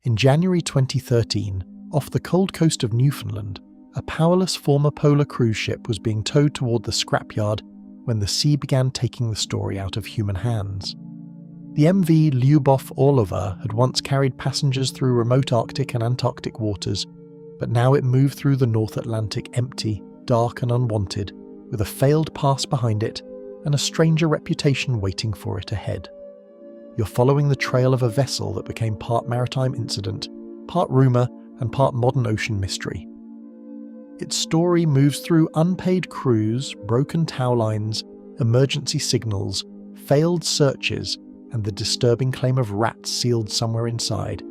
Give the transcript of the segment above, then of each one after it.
In January 2013, off the cold coast of Newfoundland, a powerless former polar cruise ship was being towed toward the scrapyard when the sea began taking the story out of human hands. The MV Lyubov Orlova had once carried passengers through remote Arctic and Antarctic waters, but now it moved through the North Atlantic empty, dark and unwanted, with a failed past behind it and a stranger reputation waiting for it ahead. You're following the trail of a vessel that became part maritime incident, part rumour and part modern ocean mystery. Its story moves through unpaid crews, broken tow lines, emergency signals, failed searches, and the disturbing claim of rats sealed somewhere inside,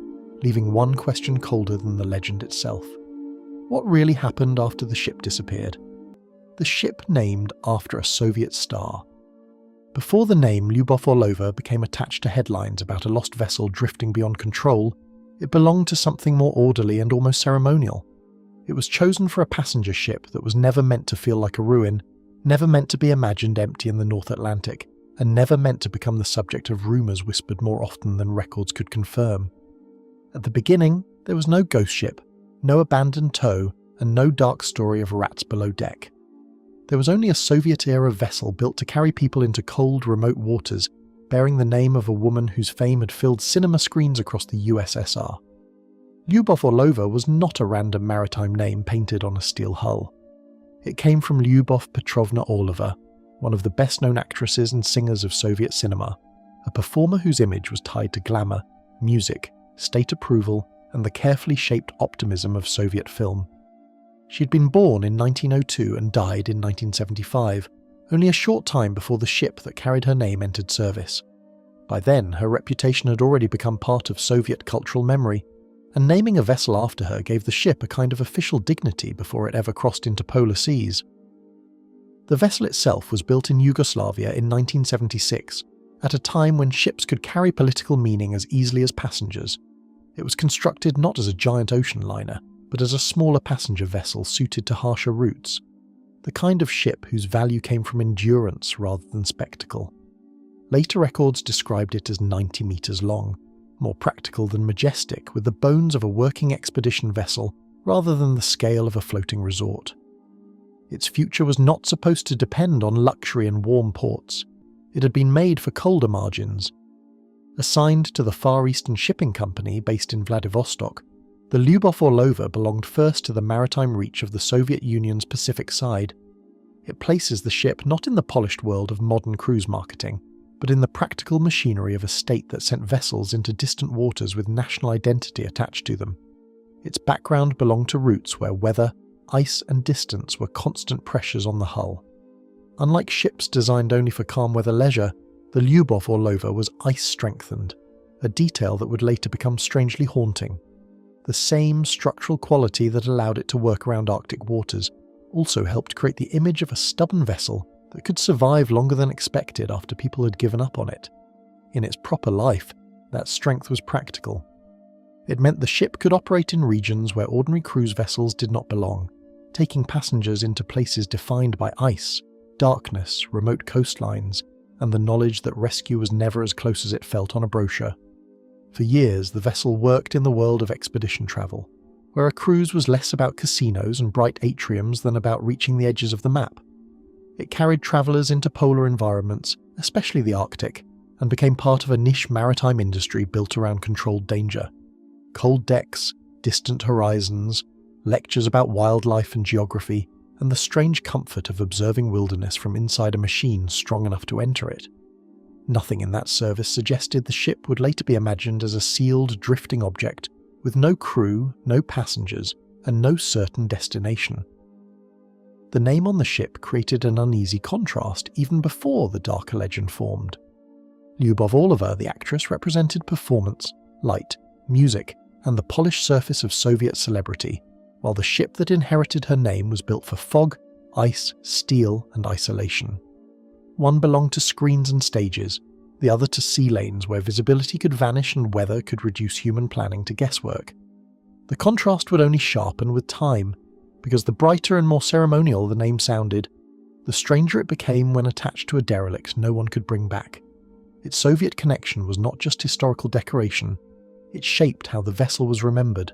leaving one question colder than the legend itself. What really happened after the ship disappeared? The ship named after a Soviet star. Before the name Lyubov Orlova became attached to headlines about a lost vessel drifting beyond control, it belonged to something more orderly and almost ceremonial. It was chosen for a passenger ship that was never meant to feel like a ruin, never meant to be imagined empty in the North Atlantic, and never meant to become the subject of rumours whispered more often than records could confirm. At the beginning, there was no ghost ship, no abandoned tow, and no dark story of rats below deck. There was only a Soviet-era vessel built to carry people into cold, remote waters, bearing the name of a woman whose fame had filled cinema screens across the USSR. Lyubov Orlova was not a random maritime name painted on a steel hull. It came from Lyubov Petrovna Orlova, one of the best-known actresses and singers of Soviet cinema, a performer whose image was tied to glamour, music, state approval, and the carefully shaped optimism of Soviet film. She'd been born in 1902 and died in 1975, only a short time before the ship that carried her name entered service. By then, her reputation had already become part of Soviet cultural memory, and naming a vessel after her gave the ship a kind of official dignity before it ever crossed into polar seas. The vessel itself was built in Yugoslavia in 1976, at a time when ships could carry political meaning as easily as passengers. It was constructed not as a giant ocean liner, but as a smaller passenger vessel suited to harsher routes, the kind of ship whose value came from endurance rather than spectacle. Later records described it as 90 metres long, more practical than majestic, with the bones of a working expedition vessel rather than the scale of a floating resort. Its future was not supposed to depend on luxury and warm ports. It had been made for colder margins. Assigned to the Far Eastern Shipping Company based in Vladivostok, the Lyubov Orlova belonged first to the maritime reach of the Soviet Union's Pacific side. It places the ship not in the polished world of modern cruise marketing, but in the practical machinery of a state that sent vessels into distant waters with national identity attached to them. Its background belonged to routes where weather, ice and distance were constant pressures on the hull. Unlike ships designed only for calm weather leisure, the Lyubov Orlova was ice-strengthened, a detail that would later become strangely haunting. The same structural quality that allowed it to work around Arctic waters also helped create the image of a stubborn vessel that could survive longer than expected after people had given up on it. In its proper life, that strength was practical. It meant the ship could operate in regions where ordinary cruise vessels did not belong, taking passengers into places defined by ice, darkness, remote coastlines, and the knowledge that rescue was never as close as it felt on a brochure. For years, the vessel worked in the world of expedition travel, where a cruise was less about casinos and bright atriums than about reaching the edges of the map. It carried travellers into polar environments, especially the Arctic, and became part of a niche maritime industry built around controlled danger. Cold decks, distant horizons, lectures about wildlife and geography, and the strange comfort of observing wilderness from inside a machine strong enough to enter it. Nothing in that service suggested the ship would later be imagined as a sealed, drifting object, with no crew, no passengers, and no certain destination. The name on the ship created an uneasy contrast even before the darker legend formed. Lyubov Orlova, the actress, represented performance, light, music, and the polished surface of Soviet celebrity, while the ship that inherited her name was built for fog, ice, steel, and isolation. One belonged to screens and stages, the other to sea lanes where visibility could vanish and weather could reduce human planning to guesswork. The contrast would only sharpen with time, because the brighter and more ceremonial the name sounded, the stranger it became when attached to a derelict no one could bring back. Its Soviet connection was not just historical decoration, it shaped how the vessel was remembered,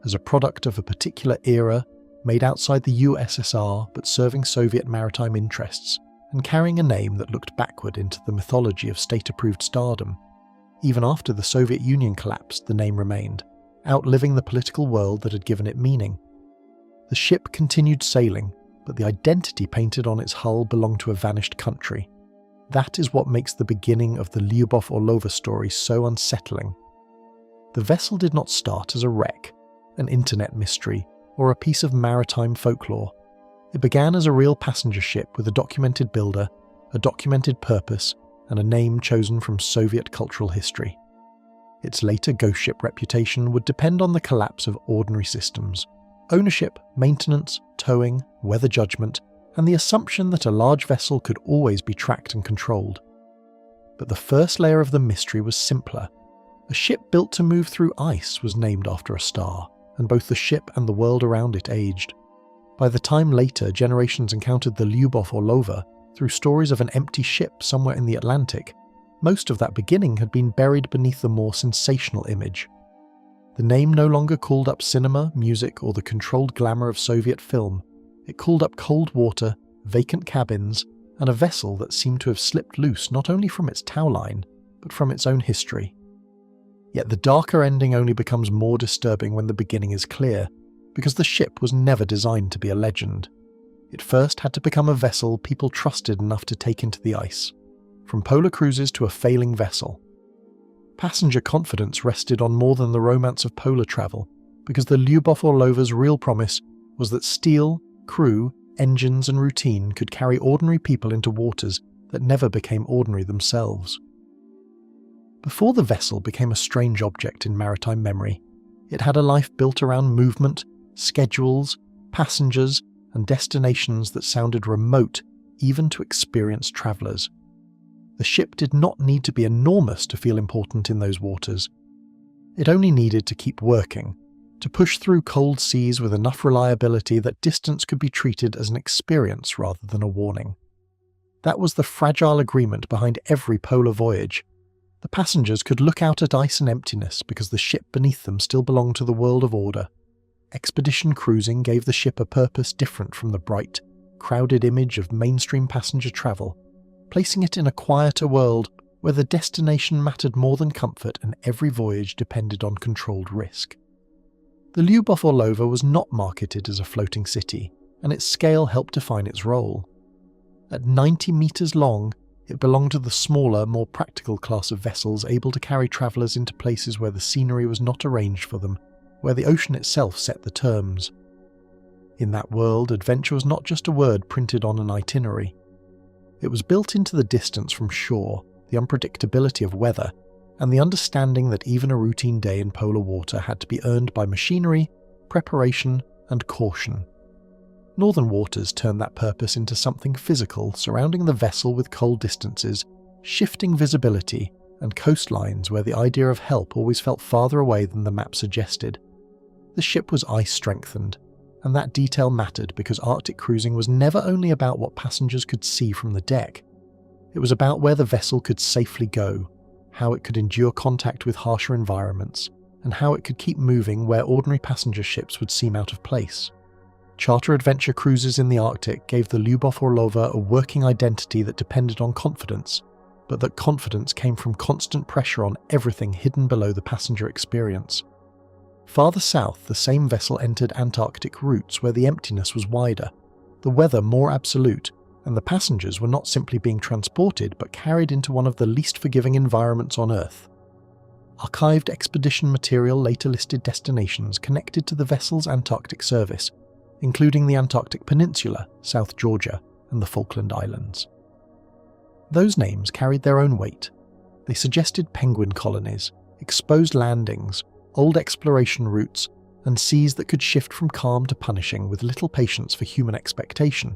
as a product of a particular era made outside the USSR but serving Soviet maritime interests and carrying a name that looked backward into the mythology of state-approved stardom. Even after the Soviet Union collapsed, the name remained, outliving the political world that had given it meaning. The ship continued sailing, but the identity painted on its hull belonged to a vanished country. That is what makes the beginning of the Lyubov Orlova story so unsettling. The vessel did not start as a wreck, an internet mystery, or a piece of maritime folklore. It began as a real passenger ship with a documented builder, a documented purpose, and a name chosen from Soviet cultural history. Its later ghost ship reputation would depend on the collapse of ordinary systems: ownership, maintenance, towing, weather judgment, and the assumption that a large vessel could always be tracked and controlled. But the first layer of the mystery was simpler. A ship built to move through ice was named after a star, and both the ship and the world around it aged. By the time later generations encountered the Lyubov Orlova through stories of an empty ship somewhere in the Atlantic, most of that beginning had been buried beneath the more sensational image. The name no longer called up cinema, music, or the controlled glamour of Soviet film. It called up cold water, vacant cabins, and a vessel that seemed to have slipped loose not only from its tow line, but from its own history. Yet the darker ending only becomes more disturbing when the beginning is clear, because the ship was never designed to be a legend. It first had to become a vessel people trusted enough to take into the ice, from polar cruises to a failing vessel. Passenger confidence rested on more than the romance of polar travel, because the Lyubov Orlova's real promise was that steel, crew, engines and routine could carry ordinary people into waters that never became ordinary themselves. Before the vessel became a strange object in maritime memory, it had a life built around movement, schedules, passengers, and destinations that sounded remote even to experienced travellers. The ship did not need to be enormous to feel important in those waters. It only needed to keep working, to push through cold seas with enough reliability that distance could be treated as an experience rather than a warning. That was the fragile agreement behind every polar voyage. The passengers could look out at ice and emptiness because the ship beneath them still belonged to the world of order. Expedition cruising gave the ship a purpose different from the bright, crowded image of mainstream passenger travel, placing it in a quieter world where the destination mattered more than comfort and every voyage depended on controlled risk. The Lyubov Orlova was not marketed as a floating city, and its scale helped define its role. At 90 metres long, it belonged to the smaller, more practical class of vessels able to carry travellers into places where the scenery was not arranged for them, where the ocean itself set the terms. In that world, adventure was not just a word printed on an itinerary. It was built into the distance from shore, the unpredictability of weather, and the understanding that even a routine day in polar water had to be earned by machinery, preparation, and caution. Northern waters turned that purpose into something physical, surrounding the vessel with cold distances, shifting visibility, and coastlines where the idea of help always felt farther away than the map suggested. The ship was ice-strengthened, and that detail mattered because Arctic cruising was never only about what passengers could see from the deck. It was about where the vessel could safely go, how it could endure contact with harsher environments, and how it could keep moving where ordinary passenger ships would seem out of place. Charter adventure cruises in the Arctic gave the Lyubov Orlova a working identity that depended on confidence, but that confidence came from constant pressure on everything hidden below the passenger experience. Farther south, the same vessel entered Antarctic routes where the emptiness was wider, the weather more absolute, and the passengers were not simply being transported but carried into one of the least forgiving environments on Earth. Archived expedition material later listed destinations connected to the vessel's Antarctic service, including the Antarctic Peninsula, South Georgia, and the Falkland Islands. Those names carried their own weight. They suggested penguin colonies, exposed landings, old exploration routes, and seas that could shift from calm to punishing with little patience for human expectation.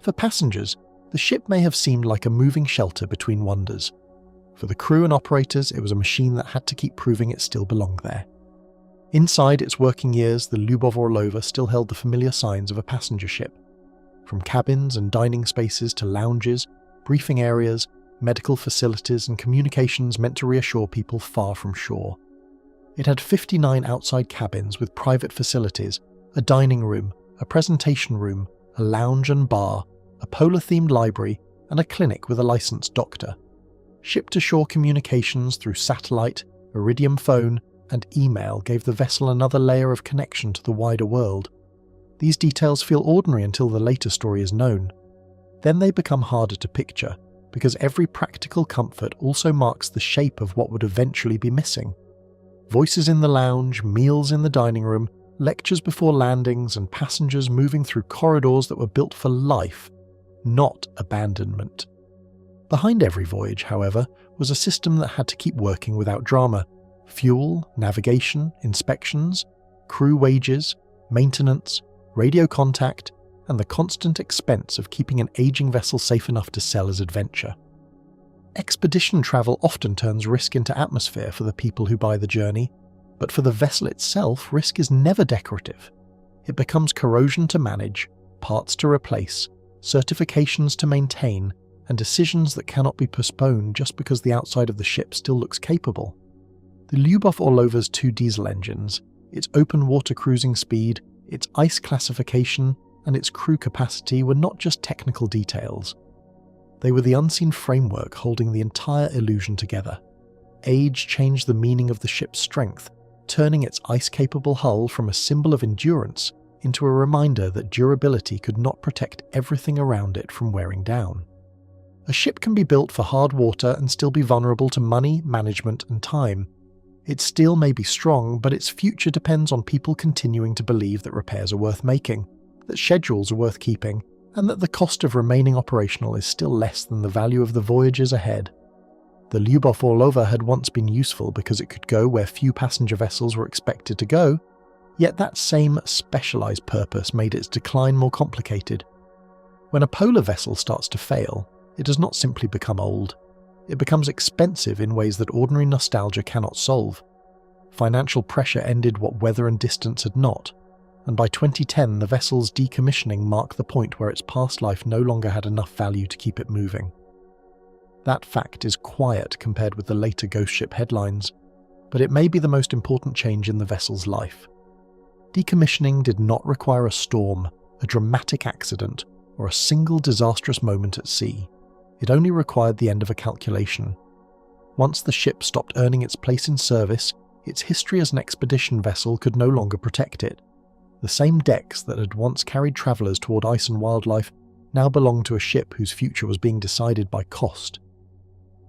For passengers, the ship may have seemed like a moving shelter between wonders. For the crew and operators, it was a machine that had to keep proving it still belonged there. Inside its working years, the Lyubov Orlova still held the familiar signs of a passenger ship. From cabins and dining spaces to lounges, briefing areas, medical facilities and communications meant to reassure people far from shore. It had 59 outside cabins with private facilities, a dining room, a presentation room, a lounge and bar, a polar-themed library, and a clinic with a licensed doctor. Ship-to-shore communications through satellite, iridium phone, and email gave the vessel another layer of connection to the wider world. These details feel ordinary until the later story is known. Then they become harder to picture, because every practical comfort also marks the shape of what would eventually be missing. Voices in the lounge, meals in the dining room, lectures before landings, and passengers moving through corridors that were built for life, not abandonment. Behind every voyage, however, was a system that had to keep working without drama. Fuel, navigation, inspections, crew wages, maintenance, radio contact, and the constant expense of keeping an aging vessel safe enough to sell as adventure. Expedition travel often turns risk into atmosphere for the people who buy the journey, but for the vessel itself, risk is never decorative. It becomes corrosion to manage, parts to replace, certifications to maintain, and decisions that cannot be postponed just because the outside of the ship still looks capable. The Lyubov Orlova's 2 diesel engines, its open water cruising speed, its ice classification, and its crew capacity were not just technical details. They were the unseen framework holding the entire illusion together. Age changed the meaning of the ship's strength, turning its ice-capable hull from a symbol of endurance into a reminder that durability could not protect everything around it from wearing down. A ship can be built for hard water and still be vulnerable to money, management, and time. Its steel may be strong, but its future depends on people continuing to believe that repairs are worth making, that schedules are worth keeping, and that the cost of remaining operational is still less than the value of the voyages ahead. The Lyubov Orlova had once been useful because it could go where few passenger vessels were expected to go, yet that same specialized purpose made its decline more complicated. When a polar vessel starts to fail, it does not simply become old. It becomes expensive in ways that ordinary nostalgia cannot solve. Financial pressure ended what weather and distance had not, and by 2010 the vessel's decommissioning marked the point where its past life no longer had enough value to keep it moving. That fact is quiet compared with the later ghost ship headlines, but it may be the most important change in the vessel's life. Decommissioning did not require a storm, a dramatic accident, or a single disastrous moment at sea. It only required the end of a calculation. Once the ship stopped earning its place in service, its history as an expedition vessel could no longer protect it. The same decks that had once carried travellers toward ice and wildlife now belonged to a ship whose future was being decided by cost.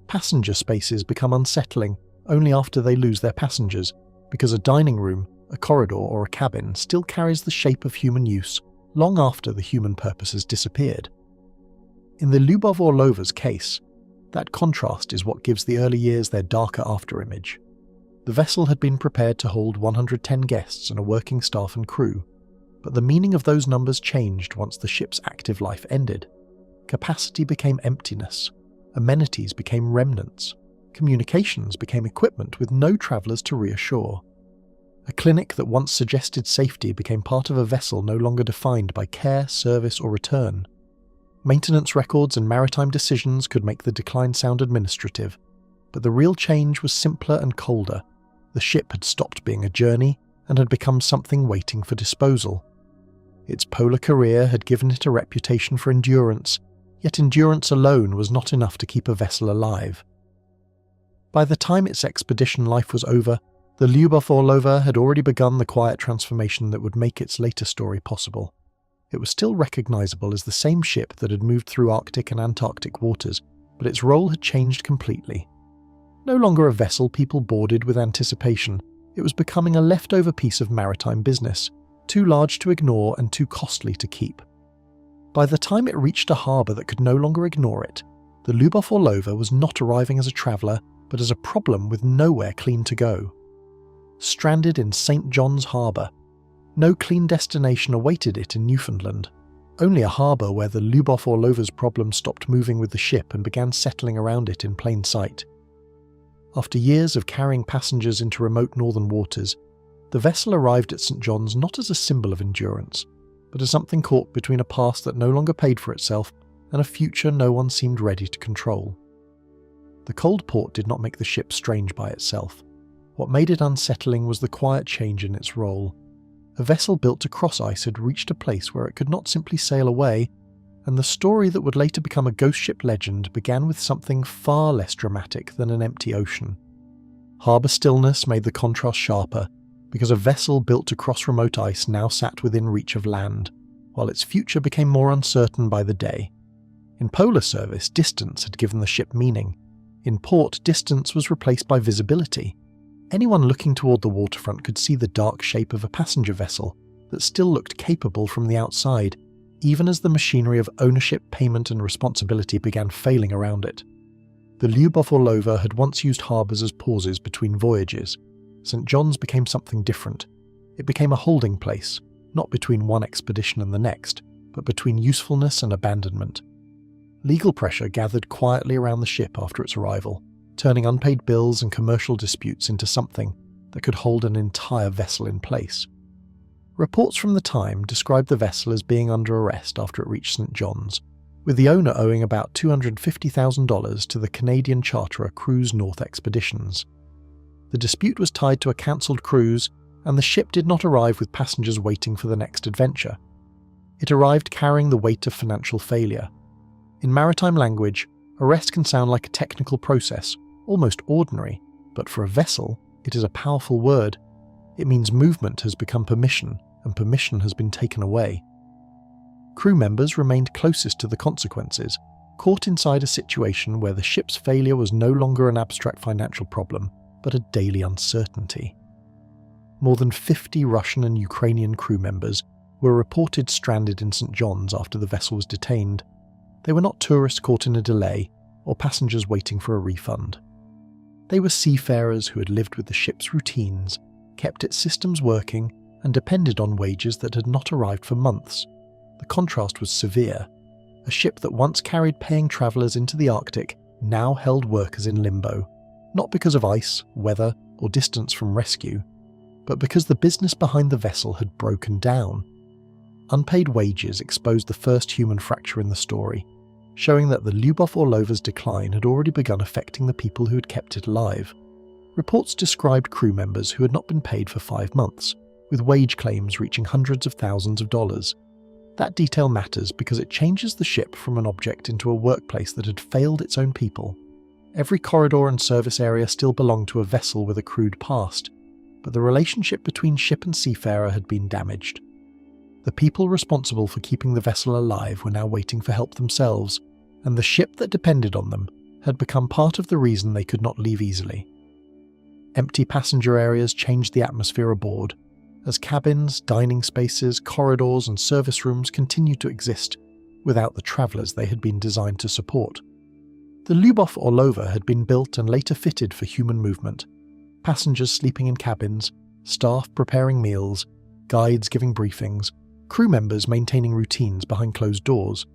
Passenger spaces become unsettling only after they lose their passengers, because a dining room, a corridor, or a cabin still carries the shape of human use long after the human purpose has disappeared. In the Lyubov Orlova's case, that contrast is what gives the early years their darker afterimage. The vessel had been prepared to hold 110 guests and a working staff and crew, but the meaning of those numbers changed once the ship's active life ended. Capacity became emptiness, amenities became remnants, communications became equipment with no travellers to reassure. A clinic that once suggested safety became part of a vessel no longer defined by care, service, or return. Maintenance records and maritime decisions could make the decline sound administrative, but the real change was simpler and colder. The ship had stopped being a journey and had become something waiting for disposal. Its polar career had given it a reputation for endurance, yet endurance alone was not enough to keep a vessel alive. By the time its expedition life was over, the Lyubov Orlova had already begun the quiet transformation that would make its later story possible. It was still recognizable as the same ship that had moved through Arctic and Antarctic waters, but its role had changed completely. No longer a vessel people boarded with anticipation, it was becoming a leftover piece of maritime business, too large to ignore and too costly to keep. By the time it reached a harbour that could no longer ignore it, the Lyubov Orlova was not arriving as a traveller, but as a problem with nowhere clean to go. Stranded in St. John's Harbour, no clean destination awaited it in Newfoundland, only a harbour where the Lyubov Orlova's problems stopped moving with the ship and began settling around it in plain sight. After years of carrying passengers into remote northern waters, the vessel arrived at St. John's not as a symbol of endurance, but as something caught between a past that no longer paid for itself and a future no one seemed ready to control. The cold port did not make the ship strange by itself. What made it unsettling was the quiet change in its role. A vessel built to cross ice had reached a place where it could not simply sail away, and the story that would later become a ghost ship legend began with something far less dramatic than an empty ocean. Harbour stillness made the contrast sharper, because a vessel built to cross remote ice now sat within reach of land, while its future became more uncertain by the day. In polar service, distance had given the ship meaning. In port, distance was replaced by visibility. Anyone looking toward the waterfront could see the dark shape of a passenger vessel that still looked capable from the outside, even as the machinery of ownership, payment and responsibility began failing around it. The Lyubov Orlova had once used harbours as pauses between voyages. St. John's became something different. It became a holding place, not between one expedition and the next, but between usefulness and abandonment. Legal pressure gathered quietly around the ship after its arrival, turning unpaid bills and commercial disputes into something that could hold an entire vessel in place. Reports from the time described the vessel as being under arrest after it reached St. John's, with the owner owing about $250,000 to the Canadian charterer Cruise North Expeditions. The dispute was tied to a cancelled cruise, and the ship did not arrive with passengers waiting for the next adventure. It arrived carrying the weight of financial failure. In maritime language, arrest can sound like a technical process, almost ordinary, but for a vessel, it is a powerful word. It means movement has become permission, and permission has been taken away. Crew members remained closest to the consequences, caught inside a situation where the ship's failure was no longer an abstract financial problem, but a daily uncertainty. More than 50 Russian and Ukrainian crew members were reported stranded in St. John's after the vessel was detained. They were not tourists caught in a delay or passengers waiting for a refund. They were seafarers who had lived with the ship's routines, kept its systems working, and depended on wages that had not arrived for months. The contrast was severe. A ship that once carried paying travellers into the Arctic now held workers in limbo, not because of ice, weather, or distance from rescue, but because the business behind the vessel had broken down. Unpaid wages exposed the first human fracture in the story, showing that the Lyubov Orlova's decline had already begun affecting the people who had kept it alive. Reports described crew members who had not been paid for 5 months, with wage claims reaching hundreds of thousands of dollars. That detail matters because it changes the ship from an object into a workplace that had failed its own people. Every corridor and service area still belonged to a vessel with a crewed past, but the relationship between ship and seafarer had been damaged. The people responsible for keeping the vessel alive were now waiting for help themselves, and the ship that depended on them had become part of the reason they could not leave easily. Empty passenger areas changed the atmosphere aboard, as cabins, dining spaces, corridors and service rooms continued to exist without the travellers they had been designed to support. The Lyubov Orlova had been built and later fitted for human movement. Passengers sleeping in cabins, staff preparing meals, guides giving briefings, crew members maintaining routines behind closed doors.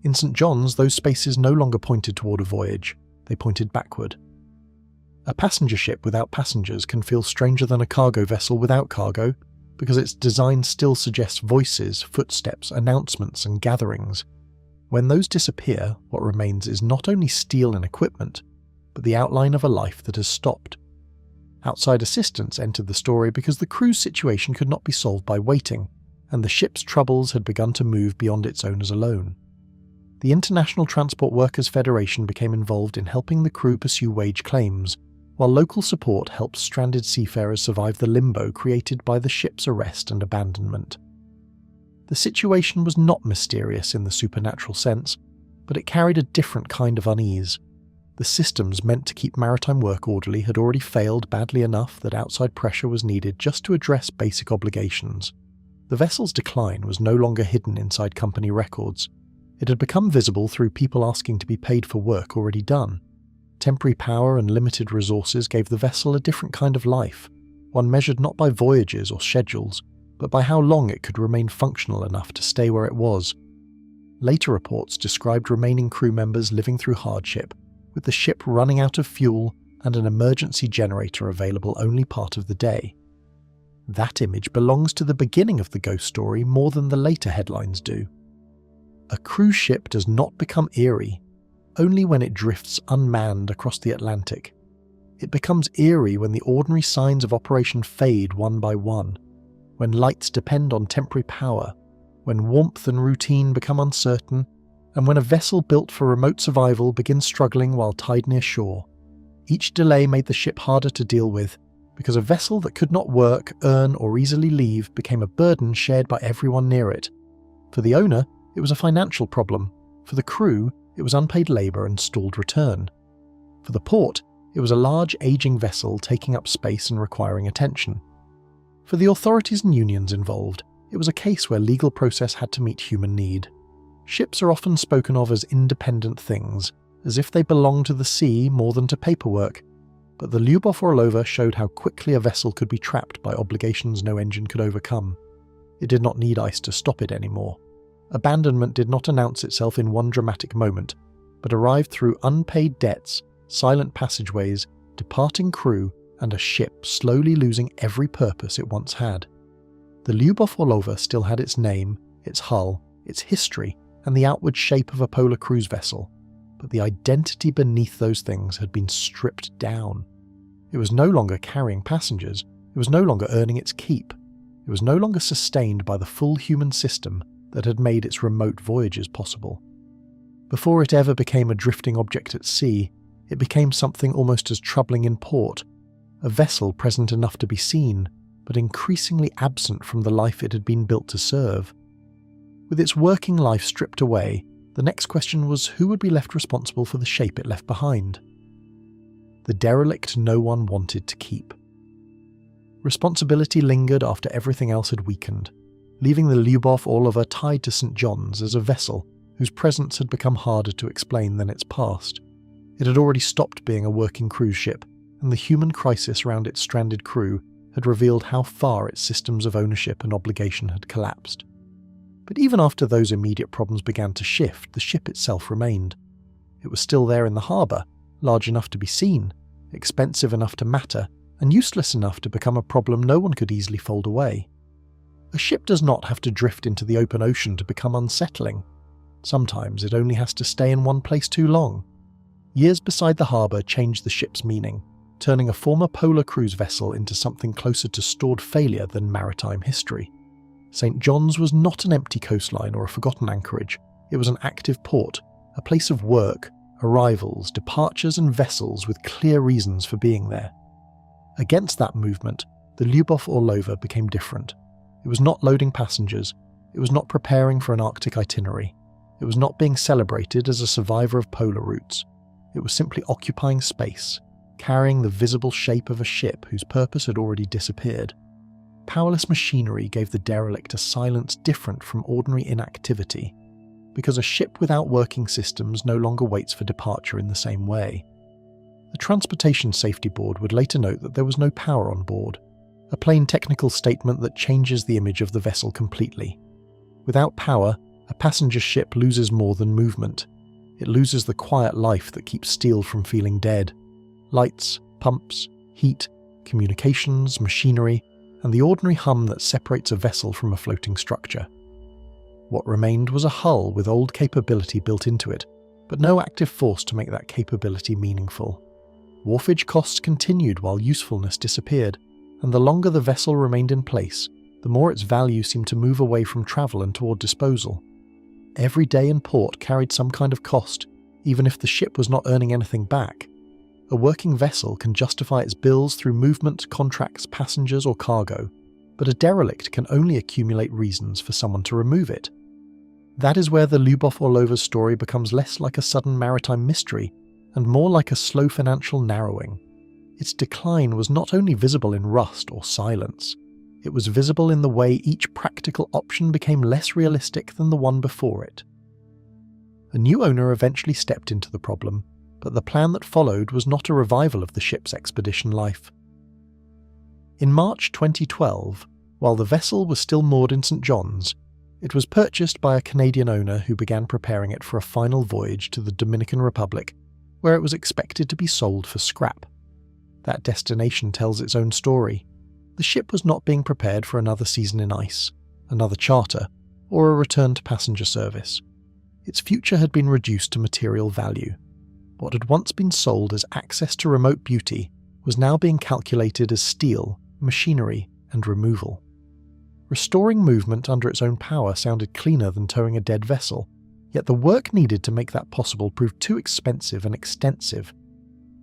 In St. John's, those spaces no longer pointed toward a voyage, they pointed backward. A passenger ship without passengers can feel stranger than a cargo vessel without cargo, because its design still suggests voices, footsteps, announcements, and gatherings. When those disappear, what remains is not only steel and equipment, but the outline of a life that has stopped. Outside assistance entered the story because the crew's situation could not be solved by waiting, and the ship's troubles had begun to move beyond its owners alone. The International Transport Workers Federation became involved in helping the crew pursue wage claims, while local support helped stranded seafarers survive the limbo created by the ship's arrest and abandonment. The situation was not mysterious in the supernatural sense, but it carried a different kind of unease. The systems meant to keep maritime work orderly had already failed badly enough that outside pressure was needed just to address basic obligations. The vessel's decline was no longer hidden inside company records. It had become visible through people asking to be paid for work already done. Temporary power and limited resources gave the vessel a different kind of life, one measured not by voyages or schedules, but by how long it could remain functional enough to stay where it was. Later reports described remaining crew members living through hardship, with the ship running out of fuel and an emergency generator available only part of the day. That image belongs to the beginning of the ghost story more than the later headlines do. A cruise ship does not become eerie, only when it drifts unmanned across the Atlantic. It becomes eerie when the ordinary signs of operation fade one by one, when lights depend on temporary power, when warmth and routine become uncertain, and when a vessel built for remote survival begins struggling while tied near shore. Each delay made the ship harder to deal with, because a vessel that could not work, earn, or easily leave became a burden shared by everyone near it. For the owner, it was a financial problem. For the crew, it was unpaid labour and stalled return. For the port, it was a large, ageing vessel taking up space and requiring attention. For the authorities and unions involved, it was a case where legal process had to meet human need. Ships are often spoken of as independent things, as if they belong to the sea more than to paperwork, but the Lyubov Orlova showed how quickly a vessel could be trapped by obligations no engine could overcome. It did not need ice to stop it anymore. Abandonment did not announce itself in one dramatic moment, but arrived through unpaid debts, silent passageways, departing crew, and a ship slowly losing every purpose it once had. The Lyubov Orlova still had its name, its hull, its history, and the outward shape of a polar cruise vessel, but the identity beneath those things had been stripped down. It was no longer carrying passengers, it was no longer earning its keep, it was no longer sustained by the full human system that had made its remote voyages possible. Before it ever became a drifting object at sea, it became something almost as troubling in port, a vessel present enough to be seen, but increasingly absent from the life it had been built to serve. With its working life stripped away, the next question was who would be left responsible for the shape it left behind. The derelict no one wanted to keep. Responsibility lingered after everything else had weakened, leaving the Lyubov Orlova tied to St. John's as a vessel whose presence had become harder to explain than its past. It had already stopped being a working cruise ship, and the human crisis around its stranded crew had revealed how far its systems of ownership and obligation had collapsed. But even after those immediate problems began to shift, the ship itself remained. It was still there in the harbour, large enough to be seen, expensive enough to matter, and useless enough to become a problem no one could easily fold away. A ship does not have to drift into the open ocean to become unsettling. Sometimes it only has to stay in one place too long. Years beside the harbour changed the ship's meaning, turning a former polar cruise vessel into something closer to stored failure than maritime history. St. John's was not an empty coastline or a forgotten anchorage. It was an active port, a place of work, arrivals, departures and vessels with clear reasons for being there. Against that movement, the Lyubov Orlova became different. It was not loading passengers, it was not preparing for an Arctic itinerary, it was not being celebrated as a survivor of polar routes. It was simply occupying space, carrying the visible shape of a ship whose purpose had already disappeared. Powerless machinery gave the derelict a silence different from ordinary inactivity, because a ship without working systems no longer waits for departure in the same way. The Transportation Safety Board would later note that there was no power on board, a plain technical statement that changes the image of the vessel completely. Without power, a passenger ship loses more than movement. It loses the quiet life that keeps steel from feeling dead. Lights, pumps, heat, communications, machinery, and the ordinary hum that separates a vessel from a floating structure. What remained was a hull with old capability built into it, but no active force to make that capability meaningful. Wharfage costs continued while usefulness disappeared, and the longer the vessel remained in place, the more its value seemed to move away from travel and toward disposal. Every day in port carried some kind of cost, even if the ship was not earning anything back. A working vessel can justify its bills through movement, contracts, passengers, or cargo, but a derelict can only accumulate reasons for someone to remove it. That is where the Lyubov Orlova's story becomes less like a sudden maritime mystery and more like a slow financial narrowing. Its decline was not only visible in rust or silence, it was visible in the way each practical option became less realistic than the one before it. A new owner eventually stepped into the problem, but the plan that followed was not a revival of the ship's expedition life. In March 2012, while the vessel was still moored in St. John's, it was purchased by a Canadian owner who began preparing it for a final voyage to the Dominican Republic, where it was expected to be sold for scrap. That destination tells its own story. The ship was not being prepared for another season in ice, another charter, or a return to passenger service. Its future had been reduced to material value. What had once been sold as access to remote beauty was now being calculated as steel, machinery, and removal. Restoring movement under its own power sounded cleaner than towing a dead vessel, yet the work needed to make that possible proved too expensive and extensive.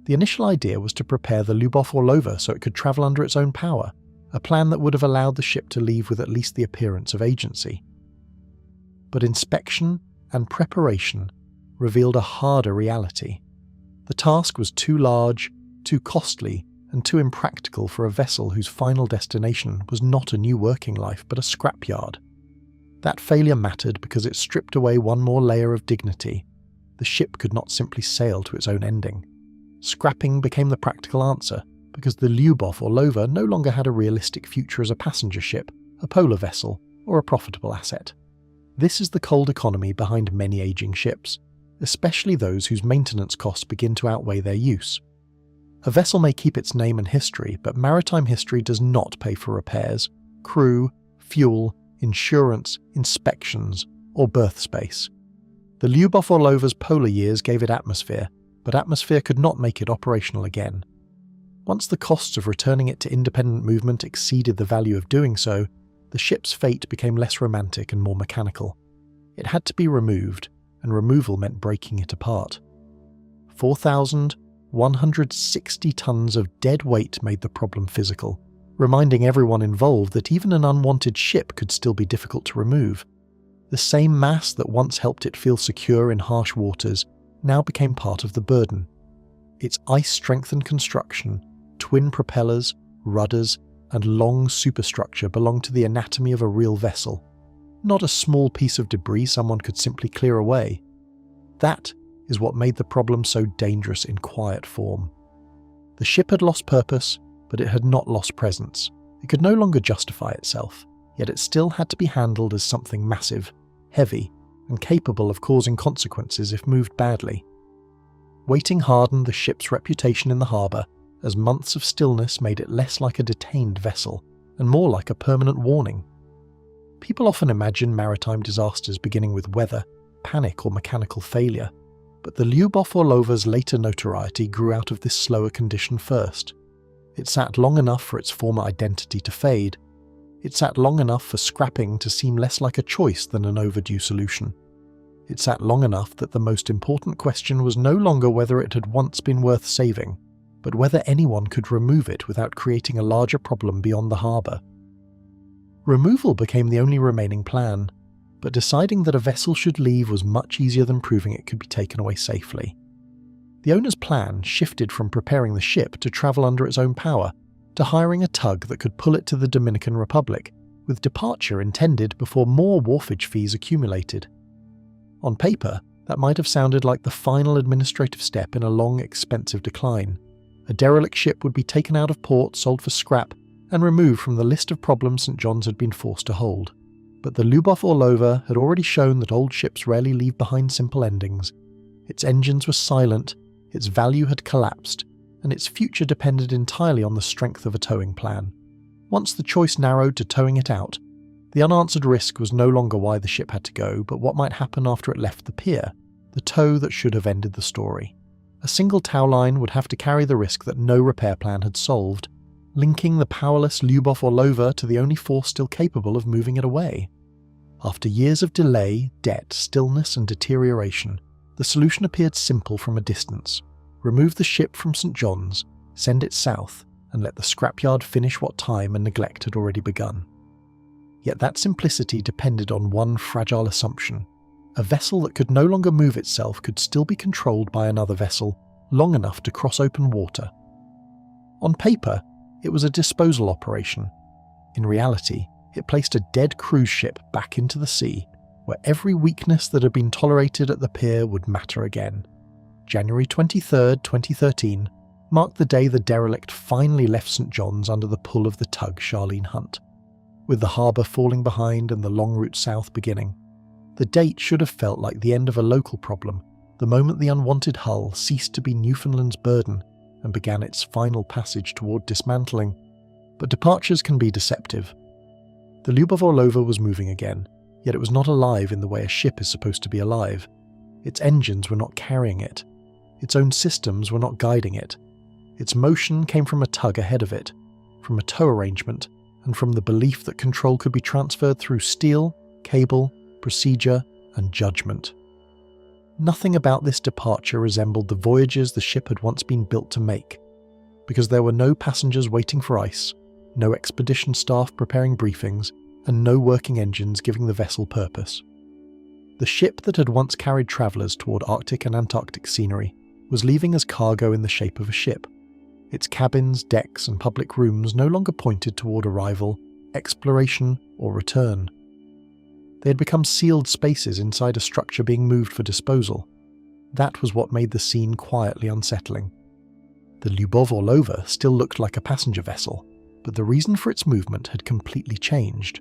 The initial idea was to prepare the Lyubov Orlova so it could travel under its own power, a plan that would have allowed the ship to leave with at least the appearance of agency. But inspection and preparation revealed a harder reality. The task was too large, too costly, and too impractical for a vessel whose final destination was not a new working life but a scrapyard. That failure mattered because it stripped away one more layer of dignity. The ship could not simply sail to its own ending. Scrapping became the practical answer, because the Lyubov Orlova no longer had a realistic future as a passenger ship, a polar vessel, or a profitable asset. This is the cold economy behind many aging ships, especially those whose maintenance costs begin to outweigh their use. A vessel may keep its name and history, but maritime history does not pay for repairs, crew, fuel, insurance, inspections, or berth space. The Lyubov Orlova's polar years gave it atmosphere, but atmosphere could not make it operational again. Once the costs of returning it to independent movement exceeded the value of doing so, the ship's fate became less romantic and more mechanical. It had to be removed, and removal meant breaking it apart. 4,160 tons of dead weight made the problem physical, reminding everyone involved that even an unwanted ship could still be difficult to remove. The same mass that once helped it feel secure in harsh waters now became part of the burden. Its ice-strengthened construction, twin propellers, rudders, and long superstructure belonged to the anatomy of a real vessel, not a small piece of debris someone could simply clear away. That is what made the problem so dangerous in quiet form. The ship had lost purpose, but it had not lost presence. It could no longer justify itself, yet it still had to be handled as something massive, heavy, and capable of causing consequences if moved badly. Waiting hardened the ship's reputation in the harbour, as months of stillness made it less like a detained vessel and more like a permanent warning. People often imagine maritime disasters beginning with weather, panic, or mechanical failure, but the Lyubov Orlova's later notoriety grew out of this slower condition first. It sat long enough for its former identity to fade. It sat long enough for scrapping to seem less like a choice than an overdue solution. It sat long enough that the most important question was no longer whether it had once been worth saving, but whether anyone could remove it without creating a larger problem beyond the harbour. Removal became the only remaining plan, but deciding that a vessel should leave was much easier than proving it could be taken away safely. The owner's plan shifted from preparing the ship to travel under its own power, to hiring a tug that could pull it to the Dominican Republic, with departure intended before more wharfage fees accumulated. On paper, that might have sounded like the final administrative step in a long, expensive decline. A derelict ship would be taken out of port, sold for scrap, and removed from the list of problems St. John's had been forced to hold. But the Lyubov Orlova had already shown that old ships rarely leave behind simple endings. Its engines were silent, its value had collapsed, and its future depended entirely on the strength of a towing plan. Once the choice narrowed to towing it out, the unanswered risk was no longer why the ship had to go, but what might happen after it left the pier, the tow that should have ended the story. A single tow line would have to carry the risk that no repair plan had solved, linking the powerless Lyubov Orlova to the only force still capable of moving it away. After years of delay, debt, stillness, and deterioration, the solution appeared simple from a distance. Remove the ship from St. John's, send it south, and let the scrapyard finish what time and neglect had already begun. Yet that simplicity depended on one fragile assumption. A vessel that could no longer move itself could still be controlled by another vessel, long enough to cross open water. On paper, it was a disposal operation. In reality, it placed a dead cruise ship back into the sea, where every weakness that had been tolerated at the pier would matter again. January 23, 2013, marked the day the derelict finally left St. John's under the pull of the tug Charlene Hunt. With the harbour falling behind and the long route south beginning, the date should have felt like the end of a local problem, the moment the unwanted hull ceased to be Newfoundland's burden and began its final passage toward dismantling. But departures can be deceptive. The Lyubov Orlova was moving again, yet it was not alive in the way a ship is supposed to be alive. Its engines were not carrying it. Its own systems were not guiding it. Its motion came from a tug ahead of it, from a tow arrangement, and from the belief that control could be transferred through steel, cable, procedure, and judgment. Nothing about this departure resembled the voyages the ship had once been built to make, because there were no passengers waiting for ice, no expedition staff preparing briefings, and no working engines giving the vessel purpose. The ship that had once carried travellers toward Arctic and Antarctic scenery was leaving as cargo in the shape of a ship. Its cabins, decks, and public rooms no longer pointed toward arrival, exploration, or return. They had become sealed spaces inside a structure being moved for disposal. That was what made the scene quietly unsettling. The Lyubov Orlova still looked like a passenger vessel, but the reason for its movement had completely changed.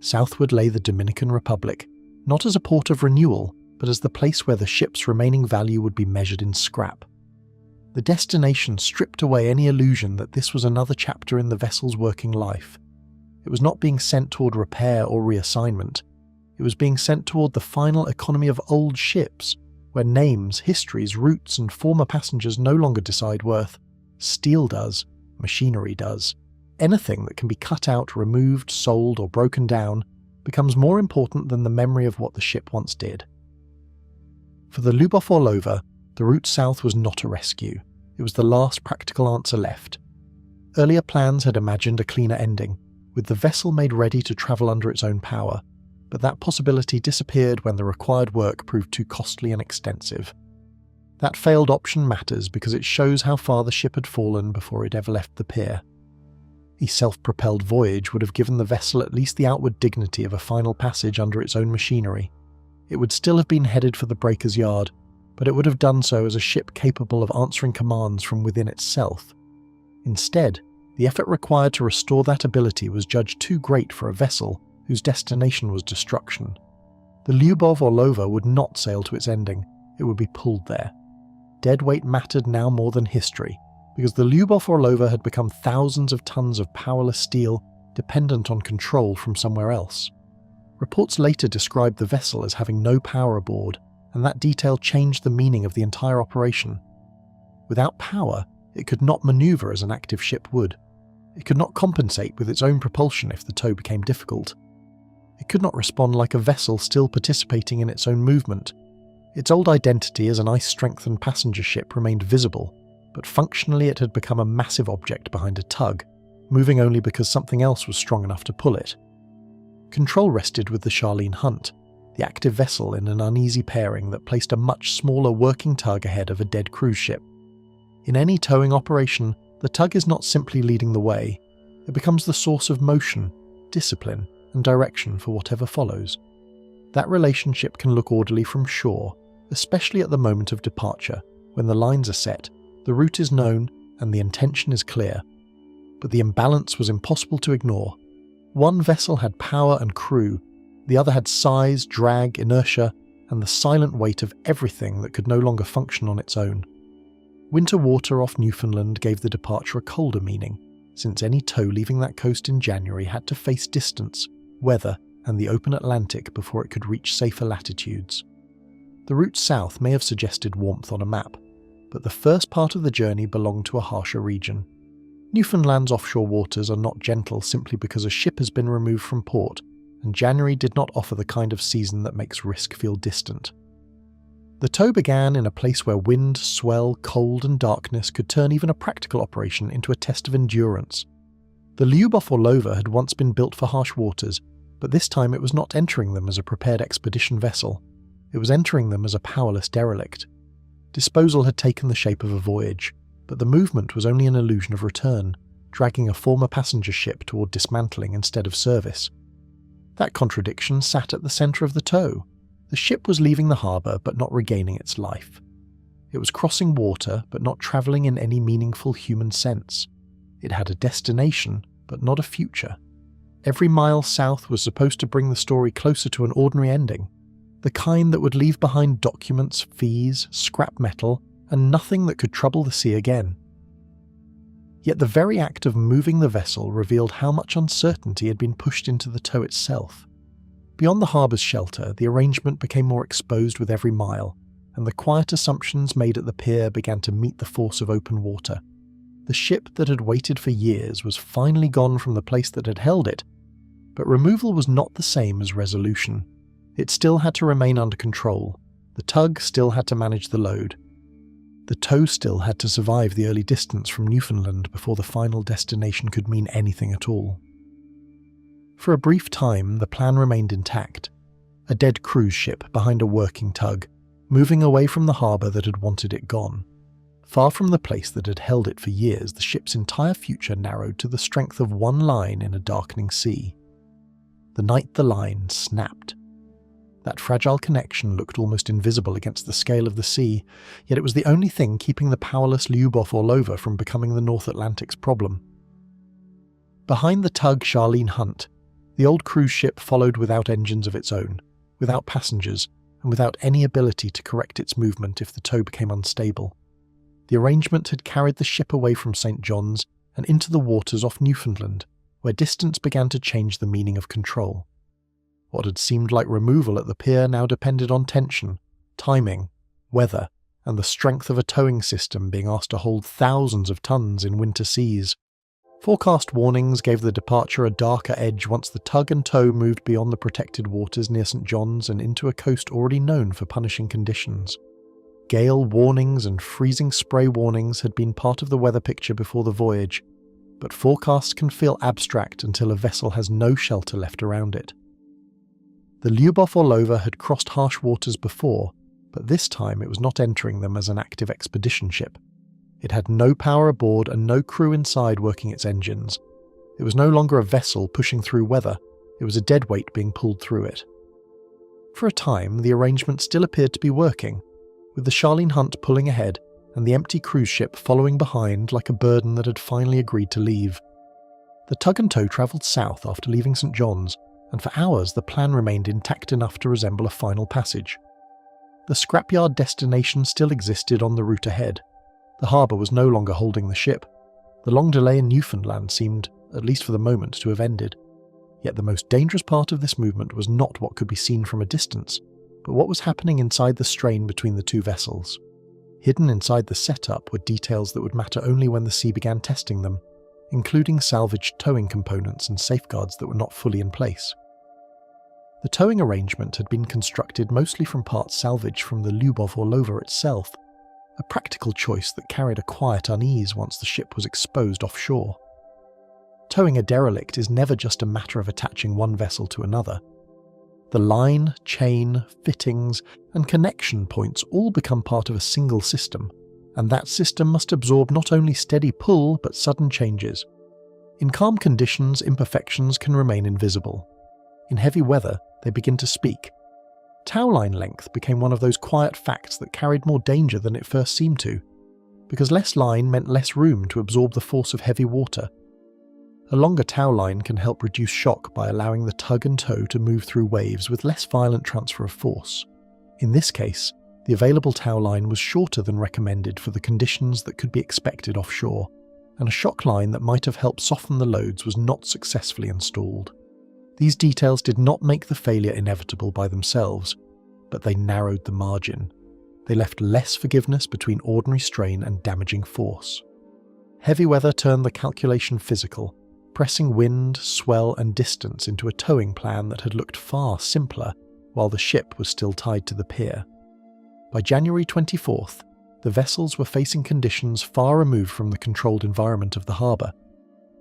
Southward lay the Dominican Republic, not as a port of renewal, but as the place where the ship's remaining value would be measured in scrap. The destination stripped away any illusion that this was another chapter in the vessel's working life. It was not being sent toward repair or reassignment. It was being sent toward the final economy of old ships, where names, histories, routes, and former passengers no longer decide worth. Steel does, machinery does. Anything that can be cut out, removed, sold, or broken down becomes more important than the memory of what the ship once did. For the Lyubov Orlova, the route south was not a rescue. It was the last practical answer left. Earlier plans had imagined a cleaner ending, with the vessel made ready to travel under its own power, but that possibility disappeared when the required work proved too costly and extensive. That failed option matters because it shows how far the ship had fallen before it ever left the pier. A self-propelled voyage would have given the vessel at least the outward dignity of a final passage under its own machinery. It would still have been headed for the breaker's yard, but it would have done so as a ship capable of answering commands from within itself. Instead, the effort required to restore that ability was judged too great for a vessel whose destination was destruction. The Lyubov Orlova would not sail to its ending, it would be pulled there. Deadweight mattered now more than history, because the Lyubov Orlova had become thousands of tons of powerless steel dependent on control from somewhere else. Reports later described the vessel as having no power aboard, and that detail changed the meaning of the entire operation. Without power, it could not maneuver as an active ship would. It could not compensate with its own propulsion if the tow became difficult. It could not respond like a vessel still participating in its own movement. Its old identity as an ice-strengthened passenger ship remained visible, but functionally it had become a massive object behind a tug, moving only because something else was strong enough to pull it. Control rested with the Charlene Hunt, the active vessel in an uneasy pairing that placed a much smaller working tug ahead of a dead cruise ship. In any towing operation, the tug is not simply leading the way, it becomes the source of motion, discipline, and direction for whatever follows. That relationship can look orderly from shore, especially at the moment of departure, when the lines are set, the route is known, and the intention is clear. But the imbalance was impossible to ignore. One vessel had power and crew, the other had size, drag, inertia, and the silent weight of everything that could no longer function on its own. Winter water off Newfoundland gave the departure a colder meaning, since any tow leaving that coast in January had to face distance, weather, and the open Atlantic before it could reach safer latitudes. The route south may have suggested warmth on a map, but the first part of the journey belonged to a harsher region. Newfoundland's offshore waters are not gentle simply because a ship has been removed from port, and January did not offer the kind of season that makes risk feel distant. The tow began in a place where wind, swell, cold, and darkness could turn even a practical operation into a test of endurance. The Lyubov Orlova had once been built for harsh waters, but this time it was not entering them as a prepared expedition vessel. It was entering them as a powerless derelict. Disposal had taken the shape of a voyage, but the movement was only an illusion of return, dragging a former passenger ship toward dismantling instead of service. That contradiction sat at the centre of the tow. The ship was leaving the harbour but not regaining its life. It was crossing water but not travelling in any meaningful human sense. It had a destination but not a future. Every mile south was supposed to bring the story closer to an ordinary ending, the kind that would leave behind documents, fees, scrap metal, and nothing that could trouble the sea again. Yet the very act of moving the vessel revealed how much uncertainty had been pushed into the tow itself. Beyond the harbour's shelter, the arrangement became more exposed with every mile, and the quiet assumptions made at the pier began to meet the force of open water. The ship that had waited for years was finally gone from the place that had held it, but removal was not the same as resolution. It still had to remain under control. The tug still had to manage the load. The tow still had to survive the early distance from Newfoundland before the final destination could mean anything at all. For a brief time, the plan remained intact. A dead cruise ship behind a working tug, moving away from the harbour that had wanted it gone. Far from the place that had held it for years, the ship's entire future narrowed to the strength of one line in a darkening sea. The night the line snapped. That fragile connection looked almost invisible against the scale of the sea, yet it was the only thing keeping the powerless Lyubov Orlova from becoming the North Atlantic's problem. Behind the tug Charlene Hunt, the old cruise ship followed without engines of its own, without passengers, and without any ability to correct its movement if the tow became unstable. The arrangement had carried the ship away from St. John's and into the waters off Newfoundland, where distance began to change the meaning of control. What had seemed like removal at the pier now depended on tension, timing, weather, and the strength of a towing system being asked to hold thousands of tons in winter seas. Forecast warnings gave the departure a darker edge once the tug and tow moved beyond the protected waters near St. John's and into a coast already known for punishing conditions. Gale warnings and freezing spray warnings had been part of the weather picture before the voyage, but forecasts can feel abstract until a vessel has no shelter left around it. The Lyubov Orlova had crossed harsh waters before, but this time it was not entering them as an active expedition ship. It had no power aboard and no crew inside working its engines. It was no longer a vessel pushing through weather, it was a deadweight being pulled through it. For a time, the arrangement still appeared to be working, with the Charlene Hunt pulling ahead and the empty cruise ship following behind like a burden that had finally agreed to leave. The tug and tow travelled south after leaving St. John's, and for hours the plan remained intact enough to resemble a final passage. The scrapyard destination still existed on the route ahead. The harbour was no longer holding the ship. The long delay in Newfoundland seemed, at least for the moment, to have ended. Yet the most dangerous part of this movement was not what could be seen from a distance, but what was happening inside the strain between the two vessels. Hidden inside the setup were details that would matter only when the sea began testing them, including salvaged towing components and safeguards that were not fully in place. The towing arrangement had been constructed mostly from parts salvaged from the Lyubov Orlova itself, a practical choice that carried a quiet unease once the ship was exposed offshore. Towing a derelict is never just a matter of attaching one vessel to another. The line, chain, fittings, and connection points all become part of a single system, and that system must absorb not only steady pull but sudden changes. In calm conditions, imperfections can remain invisible. In heavy weather, they begin to speak. Tow line length became one of those quiet facts that carried more danger than it first seemed to, because less line meant less room to absorb the force of heavy water. A longer tow line can help reduce shock by allowing the tug and tow to move through waves with less violent transfer of force. In this case, the available tow line was shorter than recommended for the conditions that could be expected offshore, and a shock line that might have helped soften the loads was not successfully installed. These details did not make the failure inevitable by themselves, but they narrowed the margin. They left less forgiveness between ordinary strain and damaging force. Heavy weather turned the calculation physical, pressing wind, swell and distance into a towing plan that had looked far simpler while the ship was still tied to the pier. By January 24th, the vessels were facing conditions far removed from the controlled environment of the harbour.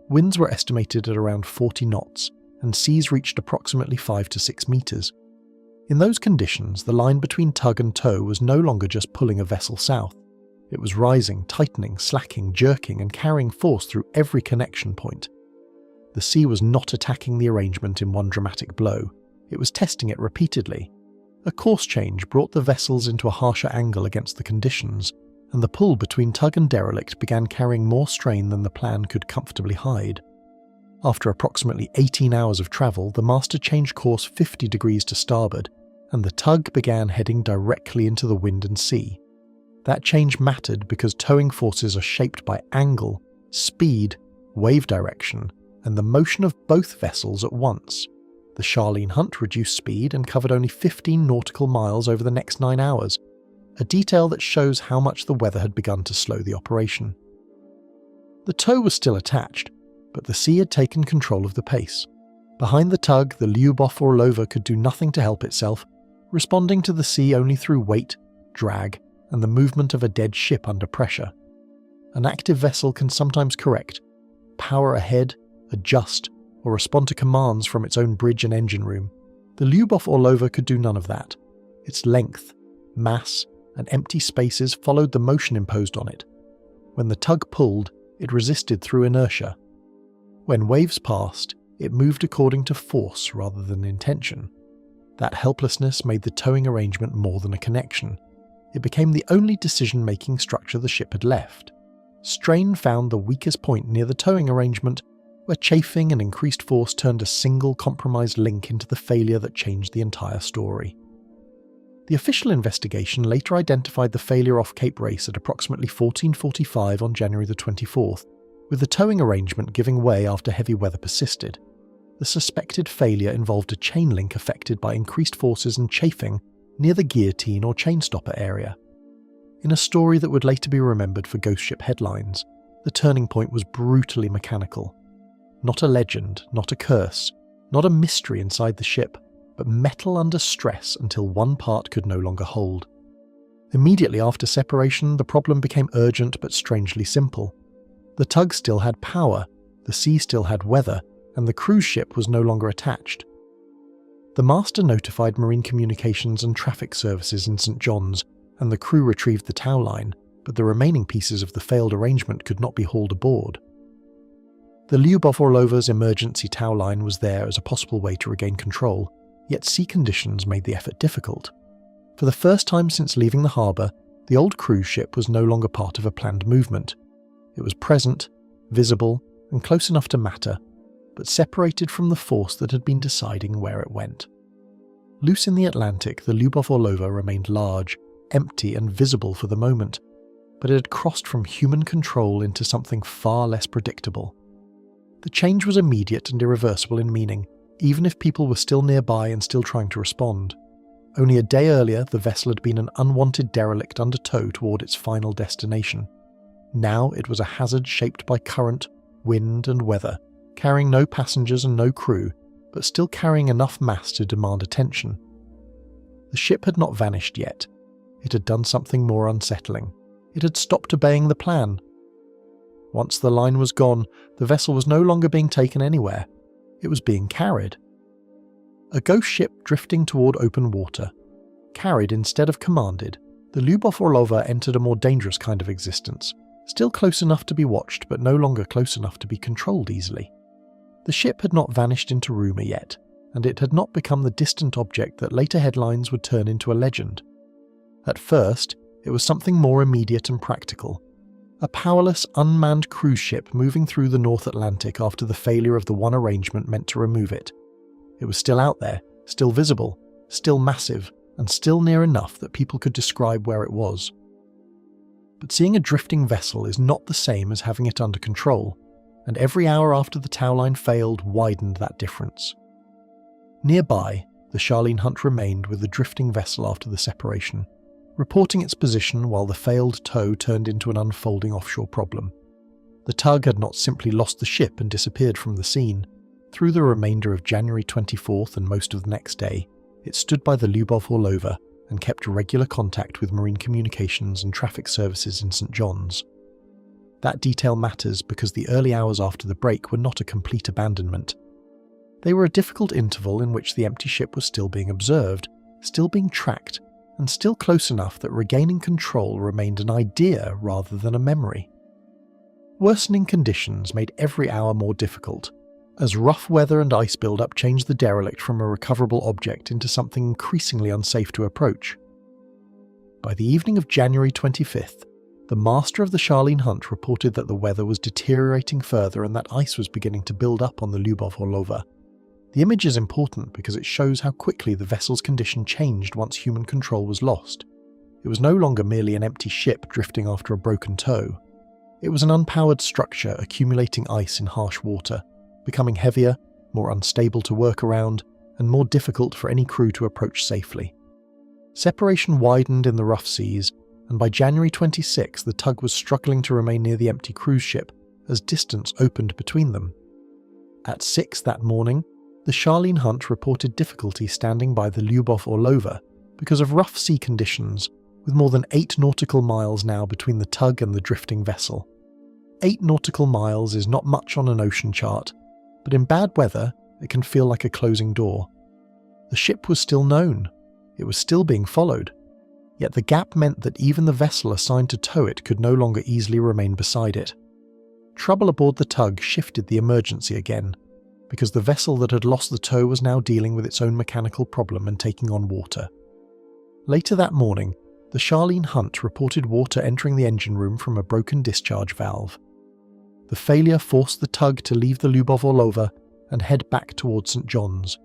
Winds were estimated at around 40 knots, and seas reached approximately 5 to 6 metres. In those conditions, the line between tug and tow was no longer just pulling a vessel south. It was rising, tightening, slacking, jerking and carrying force through every connection point. The sea was not attacking the arrangement in one dramatic blow. It was testing it repeatedly. A course change brought the vessels into a harsher angle against the conditions, and the pull between tug and derelict began carrying more strain than the plan could comfortably hide. After approximately 18 hours of travel, the master changed course 50 degrees to starboard, and the tug began heading directly into the wind and sea. That change mattered because towing forces are shaped by angle, speed, wave direction, and the motion of both vessels at once. The Charlene Hunt reduced speed and covered only 15 nautical miles over the next 9 hours, a detail that shows how much the weather had begun to slow the operation. The tow was still attached, but the sea had taken control of the pace. Behind the tug, the Lyubov Orlova could do nothing to help itself, responding to the sea only through weight, drag, and the movement of a dead ship under pressure. An active vessel can sometimes correct, power ahead, adjust, or respond to commands from its own bridge and engine room. The Lyubov Orlova could do none of that. Its length, mass, and empty spaces followed the motion imposed on it. When the tug pulled, it resisted through inertia. When waves passed, it moved according to force rather than intention. That helplessness made the towing arrangement more than a connection. It became the only decision-making structure the ship had left. Strain found the weakest point near the towing arrangement, where chafing and increased force turned a single compromised link into the failure that changed the entire story. The official investigation later identified the failure off Cape Race at approximately 14:45 on January the 24th, with the towing arrangement giving way after heavy weather persisted. The suspected failure involved a chain link affected by increased forces and chafing near the guillotine or chain stopper area. In a story that would later be remembered for ghost ship headlines, the turning point was brutally mechanical. Not a legend, not a curse, not a mystery inside the ship, but metal under stress until one part could no longer hold. Immediately after separation, the problem became urgent but strangely simple. The tug still had power, the sea still had weather, and the cruise ship was no longer attached. The master notified Marine Communications and Traffic Services in St. John's, and the crew retrieved the tow line, but the remaining pieces of the failed arrangement could not be hauled aboard. The Lyubov Orlova's emergency tow line was there as a possible way to regain control, yet sea conditions made the effort difficult. For the first time since leaving the harbour, the old cruise ship was no longer part of a planned movement. It was present, visible, and close enough to matter, but separated from the force that had been deciding where it went. Loose in the Atlantic, the Lyubov Orlova remained large, empty and visible for the moment, but it had crossed from human control into something far less predictable. The change was immediate and irreversible in meaning, even if people were still nearby and still trying to respond. Only a day earlier, the vessel had been an unwanted derelict under tow toward its final destination. Now it was a hazard shaped by current, wind and weather, carrying no passengers and no crew, but still carrying enough mass to demand attention. The ship had not vanished yet. It had done something more unsettling. It had stopped obeying the plan. Once the line was gone, the vessel was no longer being taken anywhere. It was being carried. A ghost ship drifting toward open water. Carried instead of commanded, the Lyubov Orlova entered a more dangerous kind of existence, still close enough to be watched but no longer close enough to be controlled easily. The ship had not vanished into rumour yet, and it had not become the distant object that later headlines would turn into a legend. At first, it was something more immediate and practical. A powerless, unmanned cruise ship moving through the North Atlantic after the failure of the one arrangement meant to remove it. It was still out there, still visible, still massive, and still near enough that people could describe where it was. But seeing a drifting vessel is not the same as having it under control, and every hour after the tow line failed widened that difference. Nearby, the Charlene Hunt remained with the drifting vessel after the separation, reporting its position while the failed tow turned into an unfolding offshore problem. The tug had not simply lost the ship and disappeared from the scene. Through the remainder of January 24th and most of the next day, it stood by the Lyubov Orlova and kept regular contact with Marine Communications and Traffic Services in St. John's. That detail matters because the early hours after the break were not a complete abandonment. They were a difficult interval in which the empty ship was still being observed, still being tracked, and still close enough that regaining control remained an idea rather than a memory. Worsening conditions made every hour more difficult, as rough weather and ice build-up changed the derelict from a recoverable object into something increasingly unsafe to approach. By the evening of January 25th, the master of the Charlene Hunt reported that the weather was deteriorating further and that ice was beginning to build up on the Lyubov Orlova. The image is important because it shows how quickly the vessel's condition changed once human control was lost. It was no longer merely an empty ship drifting after a broken tow. It was an unpowered structure accumulating ice in harsh water, becoming heavier, more unstable to work around, and more difficult for any crew to approach safely. Separation widened in the rough seas, and by January 26 the tug was struggling to remain near the empty cruise ship, as distance opened between them. At 6 that morning, the Charlene Hunt reported difficulty standing by the Lyubov Orlova because of rough sea conditions, with more than 8 nautical miles now between the tug and the drifting vessel. 8 nautical miles is not much on an ocean chart, but in bad weather, it can feel like a closing door. The ship was still known. It was still being followed. Yet the gap meant that even the vessel assigned to tow it could no longer easily remain beside it. Trouble aboard the tug shifted the emergency again, because the vessel that had lost the tow was now dealing with its own mechanical problem and taking on water. Later that morning, the Charlene Hunt reported water entering the engine room from a broken discharge valve. The failure forced the tug to leave the Lyubov Orlova and head back towards St. John's,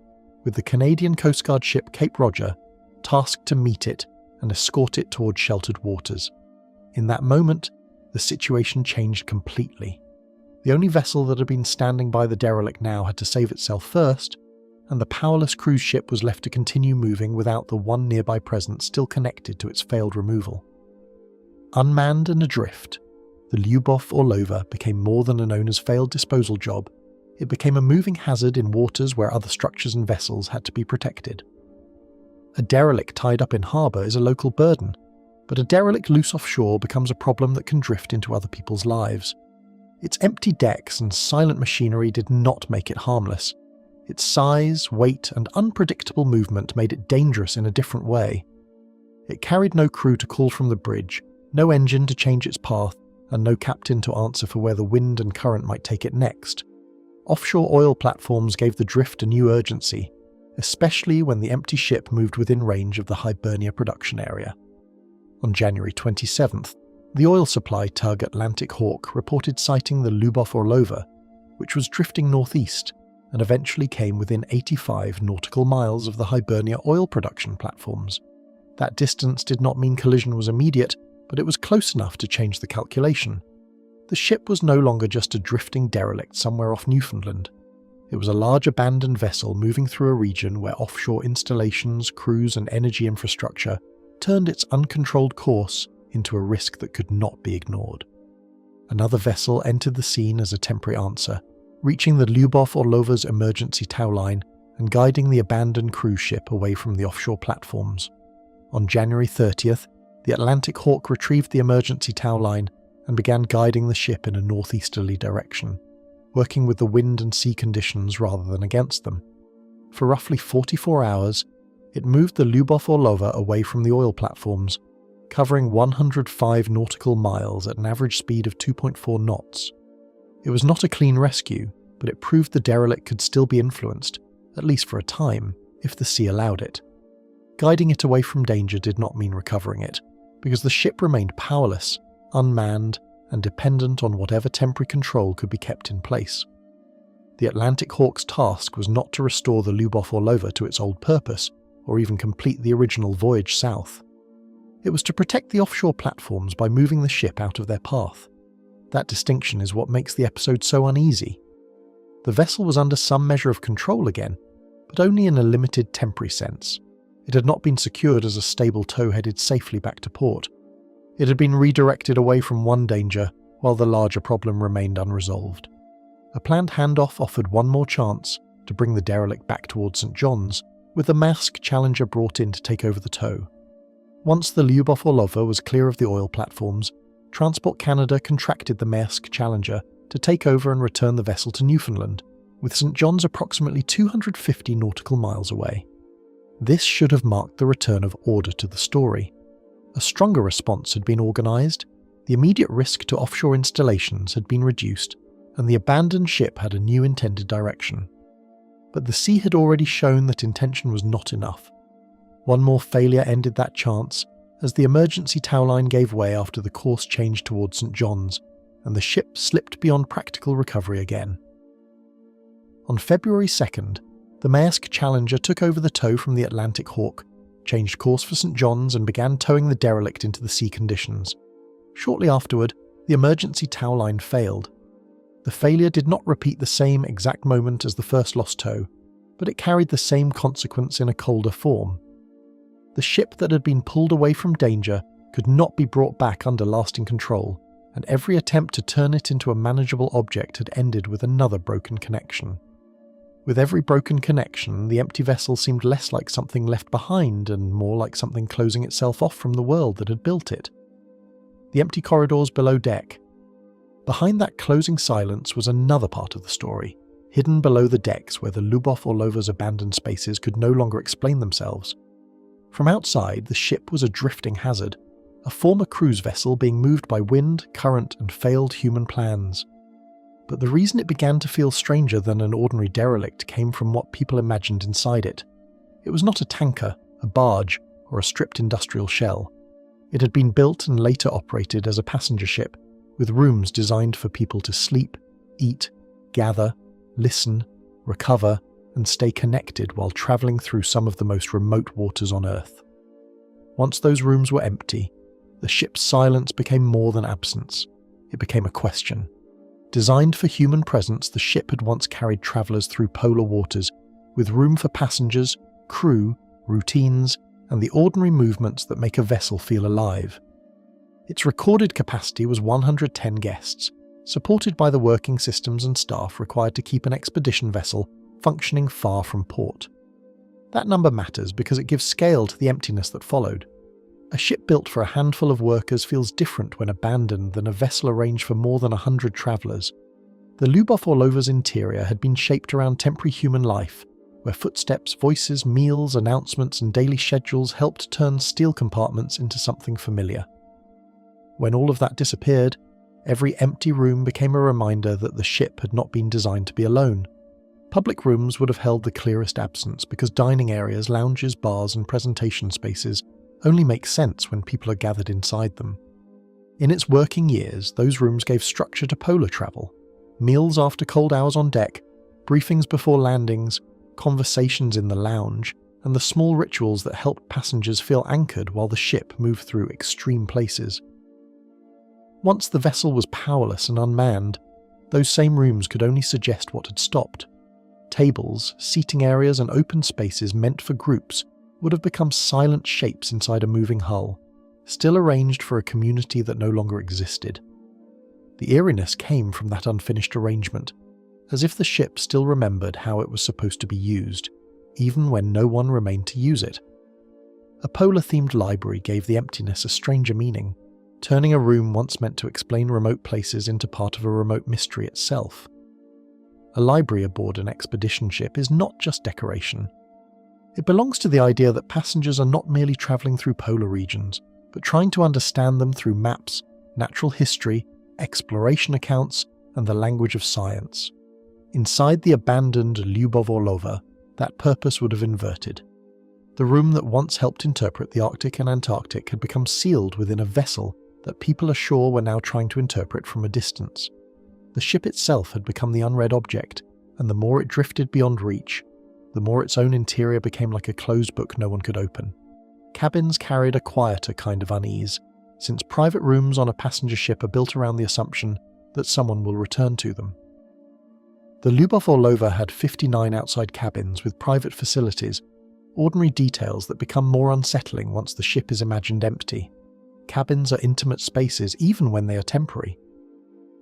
with the Canadian Coast Guard ship Cape Roger tasked to meet it and escort it towards sheltered waters. In that moment, the situation changed completely. The only vessel that had been standing by the derelict now had to save itself first, and the powerless cruise ship was left to continue moving without the one nearby presence still connected to its failed removal. Unmanned and adrift, the Lyubov Orlova became more than an owner's failed disposal job. It became a moving hazard in waters where other structures and vessels had to be protected. A derelict tied up in harbour is a local burden, but a derelict loose offshore becomes a problem that can drift into other people's lives. Its empty decks and silent machinery did not make it harmless. Its size, weight, and unpredictable movement made it dangerous in a different way. It carried no crew to call from the bridge, no engine to change its path, and no captain to answer for where the wind and current might take it next. Offshore oil platforms gave the drift a new urgency, especially when the empty ship moved within range of the Hibernia production area. On January 27th, the oil supply tug Atlantic Hawk reported sighting the Lyubov Orlova, which was drifting northeast and eventually came within 85 nautical miles of the Hibernia oil production platforms. That distance did not mean collision was immediate, but it was close enough to change the calculation. The ship was no longer just a drifting derelict somewhere off Newfoundland. It was a large abandoned vessel moving through a region where offshore installations, crews, and energy infrastructure turned its uncontrolled course into a risk that could not be ignored. Another vessel entered the scene as a temporary answer, reaching the Lyubov Orlova's emergency tow line and guiding the abandoned cruise ship away from the offshore platforms. On January 30th, the Atlantic Hawk retrieved the emergency tow line and began guiding the ship in a northeasterly direction, working with the wind and sea conditions rather than against them. For roughly 44 hours, it moved the Lyubov Orlova away from the oil platforms, covering 105 nautical miles at an average speed of 2.4 knots. It was not a clean rescue, but it proved the derelict could still be influenced, at least for a time, if the sea allowed it. Guiding it away from danger did not mean recovering it, because the ship remained powerless, unmanned, and dependent on whatever temporary control could be kept in place. The Atlantic Hawk's task was not to restore the Lyubov Orlova to its old purpose, or even complete the original voyage south. It was to protect the offshore platforms by moving the ship out of their path. That distinction is what makes the episode so uneasy. The vessel was under some measure of control again, but only in a limited temporary sense. It had not been secured as a stable tow headed safely back to port. It had been redirected away from one danger while the larger problem remained unresolved. A planned handoff offered one more chance to bring the derelict back towards St. John's, with the Maersk Challenger brought in to take over the tow. Once the Lyubov Orlova was clear of the oil platforms, Transport Canada contracted the Maersk Challenger to take over and return the vessel to Newfoundland, with St. John's approximately 250 nautical miles away. This should have marked the return of order to the story. A stronger response had been organised, the immediate risk to offshore installations had been reduced, and the abandoned ship had a new intended direction. But the sea had already shown that intention was not enough. One more failure ended that chance, as the emergency tow line gave way after the course changed towards St. John's, and the ship slipped beyond practical recovery again. On February 2nd, the Maersk Challenger took over the tow from the Atlantic Hawk, changed course for St. John's and began towing the derelict into the sea conditions. Shortly afterward, the emergency tow line failed. The failure did not repeat the same exact moment as the first lost tow, but it carried the same consequence in a colder form. The ship that had been pulled away from danger could not be brought back under lasting control, and every attempt to turn it into a manageable object had ended with another broken connection. With every broken connection, the empty vessel seemed less like something left behind and more like something closing itself off from the world that had built it. The empty corridors below deck. Behind that closing silence was another part of the story, hidden below the decks where the Lyubov Orlova's abandoned spaces could no longer explain themselves. From outside, the ship was a drifting hazard, a former cruise vessel being moved by wind, current, and failed human plans. But the reason it began to feel stranger than an ordinary derelict came from what people imagined inside it. It was not a tanker, a barge, or a stripped industrial shell. It had been built and later operated as a passenger ship, with rooms designed for people to sleep, eat, gather, listen, recover, and stay connected while travelling through some of the most remote waters on Earth. Once those rooms were empty, the ship's silence became more than absence. It became a question. Designed for human presence, the ship had once carried travellers through polar waters, with room for passengers, crew, routines, and the ordinary movements that make a vessel feel alive. Its recorded capacity was 110 guests, supported by the working systems and staff required to keep an expedition vessel functioning far from port. That number matters because it gives scale to the emptiness that followed. A ship built for a handful of workers feels different when abandoned than a vessel arranged for more than 100 travellers. The Lyubov Orlova's interior had been shaped around temporary human life, where footsteps, voices, meals, announcements, and daily schedules helped turn steel compartments into something familiar. When all of that disappeared, every empty room became a reminder that the ship had not been designed to be alone. Public rooms would have held the clearest absence because dining areas, lounges, bars, and presentation spaces only make sense when people are gathered inside them. In its working years, those rooms gave structure to polar travel. Meals after cold hours on deck, briefings before landings, conversations in the lounge, and the small rituals that helped passengers feel anchored while the ship moved through extreme places. Once the vessel was powerless and unmanned, those same rooms could only suggest what had stopped. Tables, seating areas, and open spaces meant for groups would have become silent shapes inside a moving hull, still arranged for a community that no longer existed. The eeriness came from that unfinished arrangement, as if the ship still remembered how it was supposed to be used, even when no one remained to use it. A polar-themed library gave the emptiness a stranger meaning, turning a room once meant to explain remote places into part of a remote mystery itself. A library aboard an expedition ship is not just decoration. It belongs to the idea that passengers are not merely travelling through polar regions, but trying to understand them through maps, natural history, exploration accounts, and the language of science. Inside the abandoned Lyubov Orlova, that purpose would have inverted. The room that once helped interpret the Arctic and Antarctic had become sealed within a vessel that people ashore were now trying to interpret from a distance. The ship itself had become the unread object, and the more it drifted beyond reach, the more its own interior became like a closed book no one could open. Cabins carried a quieter kind of unease, since private rooms on a passenger ship are built around the assumption that someone will return to them. The Lyubov Orlova had 59 outside cabins with private facilities, ordinary details that become more unsettling once the ship is imagined empty. Cabins are intimate spaces even when they are temporary.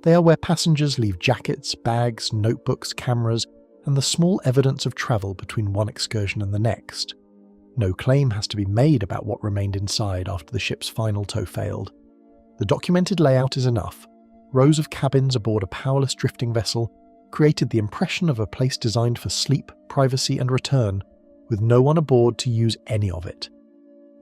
They are where passengers leave jackets, bags, notebooks, cameras, and the small evidence of travel between one excursion and the next. No claim has to be made about what remained inside after the ship's final tow failed. The documented layout is enough. Rows of cabins aboard a powerless drifting vessel created the impression of a place designed for sleep, privacy, and return, with no one aboard to use any of it.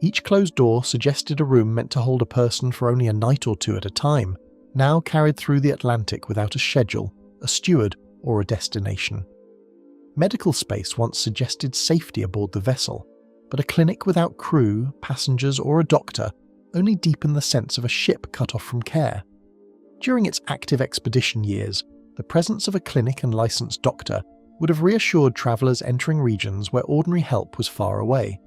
Each closed door suggested a room meant to hold a person for only a night or two at a time, now carried through the Atlantic without a schedule, a steward, or a destination. Medical space once suggested safety aboard the vessel, but a clinic without crew, passengers, or a doctor only deepened the sense of a ship cut off from care. During its active expedition years, the presence of a clinic and licensed doctor would have reassured travellers entering regions where ordinary help was far away.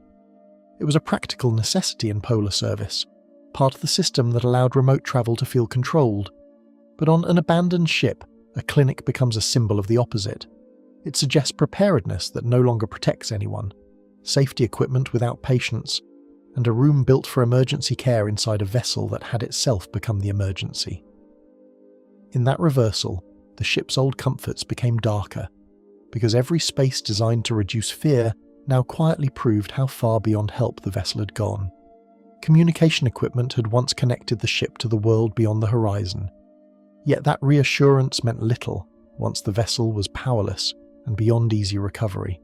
It was a practical necessity in polar service, part of the system that allowed remote travel to feel controlled. But on an abandoned ship, a clinic becomes a symbol of the opposite. It suggests preparedness that no longer protects anyone, safety equipment without patience, and a room built for emergency care inside a vessel that had itself become the emergency. In that reversal, the ship's old comforts became darker, because every space designed to reduce fear now quietly proved how far beyond help the vessel had gone. Communication equipment had once connected the ship to the world beyond the horizon, yet that reassurance meant little once the vessel was powerless and beyond easy recovery.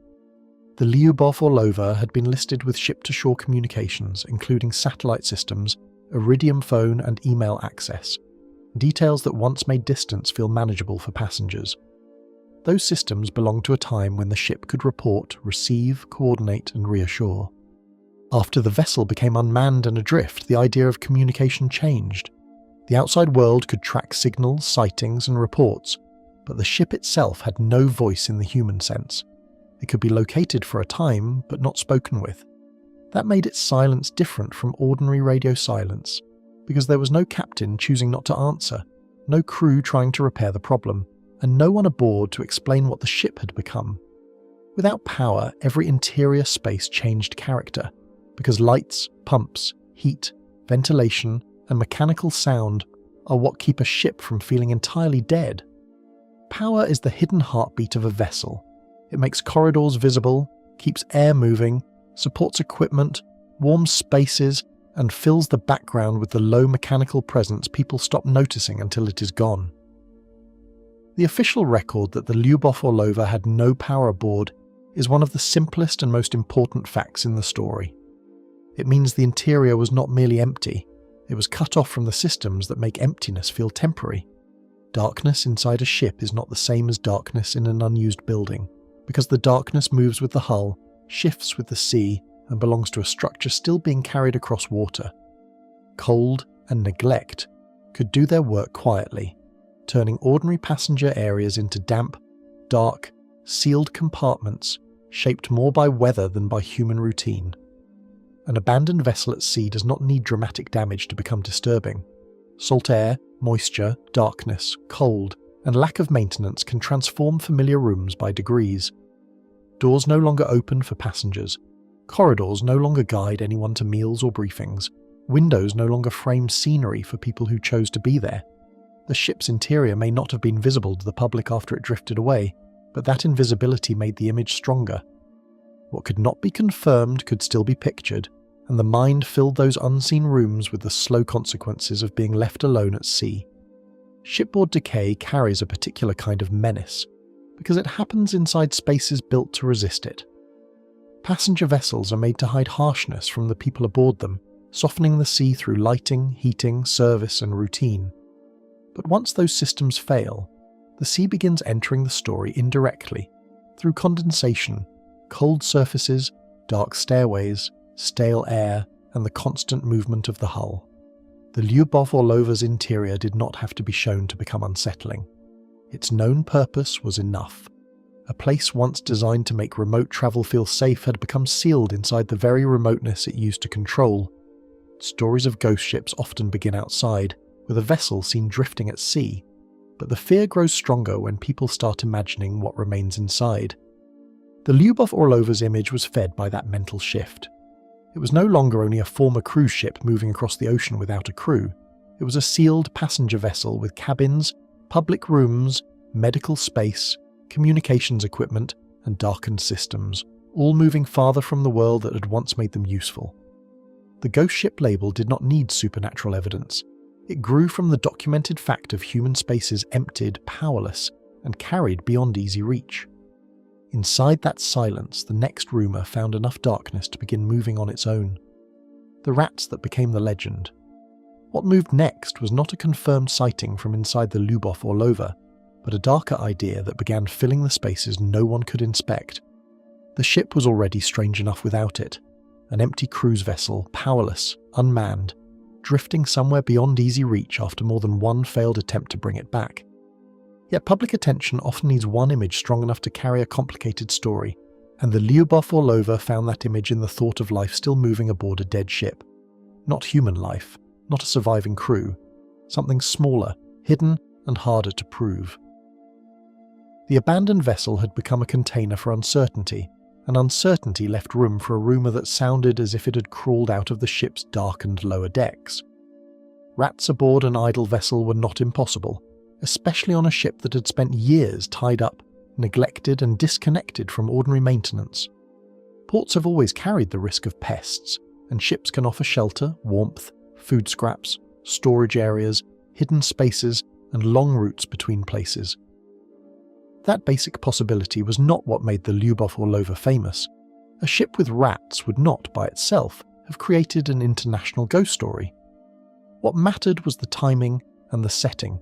The Lyubov Orlova had been listed with ship-to-shore communications, including satellite systems, iridium phone and email access, details that once made distance feel manageable for passengers. Those systems belonged to a time when the ship could report, receive, coordinate and reassure. After the vessel became unmanned and adrift, the idea of communication changed. The outside world could track signals, sightings and reports, but the ship itself had no voice in the human sense. It could be located for a time, but not spoken with. That made its silence different from ordinary radio silence, because there was no captain choosing not to answer, no crew trying to repair the problem, and no one aboard to explain what the ship had become. Without power, every interior space changed character, because lights, pumps, heat, ventilation, and mechanical sound are what keep a ship from feeling entirely dead. Power is the hidden heartbeat of a vessel. It makes corridors visible, keeps air moving, supports equipment, warms spaces, and fills the background with the low mechanical presence people stop noticing until it is gone. The official record that the Lyubov Orlova had no power aboard is one of the simplest and most important facts in the story. It means the interior was not merely empty, it was cut off from the systems that make emptiness feel temporary. Darkness inside a ship is not the same as darkness in an unused building, because the darkness moves with the hull, shifts with the sea, and belongs to a structure still being carried across water. Cold and neglect could do their work quietly, turning ordinary passenger areas into damp, dark, sealed compartments shaped more by weather than by human routine. An abandoned vessel at sea does not need dramatic damage to become disturbing. Salt air, moisture, darkness, cold, and lack of maintenance can transform familiar rooms by degrees. Doors no longer open for passengers. Corridors no longer guide anyone to meals or briefings. Windows no longer frame scenery for people who chose to be there. The ship's interior may not have been visible to the public after it drifted away, but that invisibility made the image stronger. What could not be confirmed could still be pictured, and the mind filled those unseen rooms with the slow consequences of being left alone at sea. Shipboard decay carries a particular kind of menace, because it happens inside spaces built to resist it. Passenger vessels are made to hide harshness from the people aboard them, softening the sea through lighting, heating, service, and routine. But once those systems fail, the sea begins entering the story indirectly, through condensation, cold surfaces, dark stairways, stale air, and the constant movement of the hull. The Lyubov Orlova's interior did not have to be shown to become unsettling. Its known purpose was enough. A place once designed to make remote travel feel safe had become sealed inside the very remoteness it used to control. Stories of ghost ships often begin outside, with a vessel seen drifting at sea, but the fear grows stronger when people start imagining what remains inside. The Lyubov Orlova's image was fed by that mental shift. It was no longer only a former cruise ship moving across the ocean without a crew. It was a sealed passenger vessel with cabins, public rooms, medical space, communications equipment, and darkened systems, all moving farther from the world that had once made them useful. The ghost ship label did not need supernatural evidence. It grew from the documented fact of human spaces emptied, powerless, and carried beyond easy reach. Inside that silence, the next rumour found enough darkness to begin moving on its own. The rats that became the legend. What moved next was not a confirmed sighting from inside the Lyubov Orlova, but a darker idea that began filling the spaces no one could inspect. The ship was already strange enough without it. An empty cruise vessel, powerless, unmanned, drifting somewhere beyond easy reach after more than one failed attempt to bring it back. Yet public attention often needs one image strong enough to carry a complicated story, and the Lyubov Orlova found that image in the thought of life still moving aboard a dead ship. Not human life, not a surviving crew, something smaller, hidden, and harder to prove. The abandoned vessel had become a container for uncertainty, and uncertainty left room for a rumour that sounded as if it had crawled out of the ship's darkened lower decks. Rats aboard an idle vessel were not impossible, especially on a ship that had spent years tied up, neglected and disconnected from ordinary maintenance. Ports have always carried the risk of pests, and ships can offer shelter, warmth, food scraps, storage areas, hidden spaces, and long routes between places. That basic possibility was not what made the Lyubov Orlova famous. A ship with rats would not, by itself, have created an international ghost story. What mattered was the timing and the setting.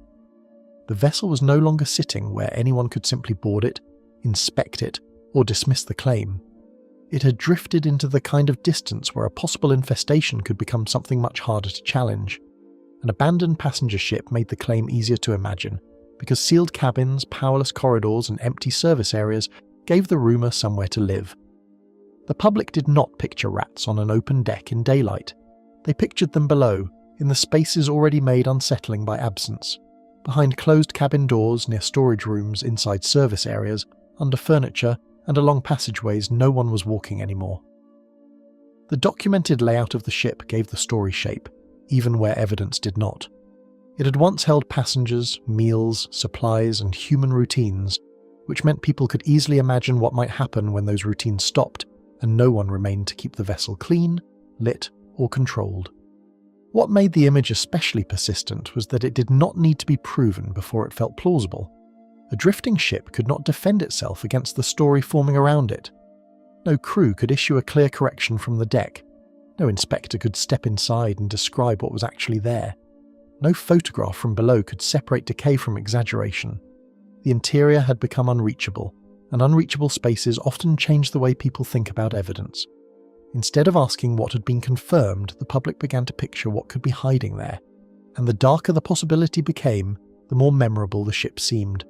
The vessel was no longer sitting where anyone could simply board it, inspect it, or dismiss the claim. It had drifted into the kind of distance where a possible infestation could become something much harder to challenge. An abandoned passenger ship made the claim easier to imagine, because sealed cabins, powerless corridors, and empty service areas gave the rumour somewhere to live. The public did not picture rats on an open deck in daylight. They pictured them below, in the spaces already made unsettling by absence, behind closed cabin doors, near storage rooms, inside service areas, under furniture, and along passageways no one was walking anymore. The documented layout of the ship gave the story shape, even where evidence did not. It had once held passengers, meals, supplies, and human routines, which meant people could easily imagine what might happen when those routines stopped and no one remained to keep the vessel clean, lit, or controlled. What made the image especially persistent was that it did not need to be proven before it felt plausible. A drifting ship could not defend itself against the story forming around it. No crew could issue a clear correction from the deck. No inspector could step inside and describe what was actually there. No photograph from below could separate decay from exaggeration. The interior had become unreachable, and unreachable spaces often change the way people think about evidence. Instead of asking what had been confirmed, the public began to picture what could be hiding there, and the darker the possibility became, the more memorable the ship seemed.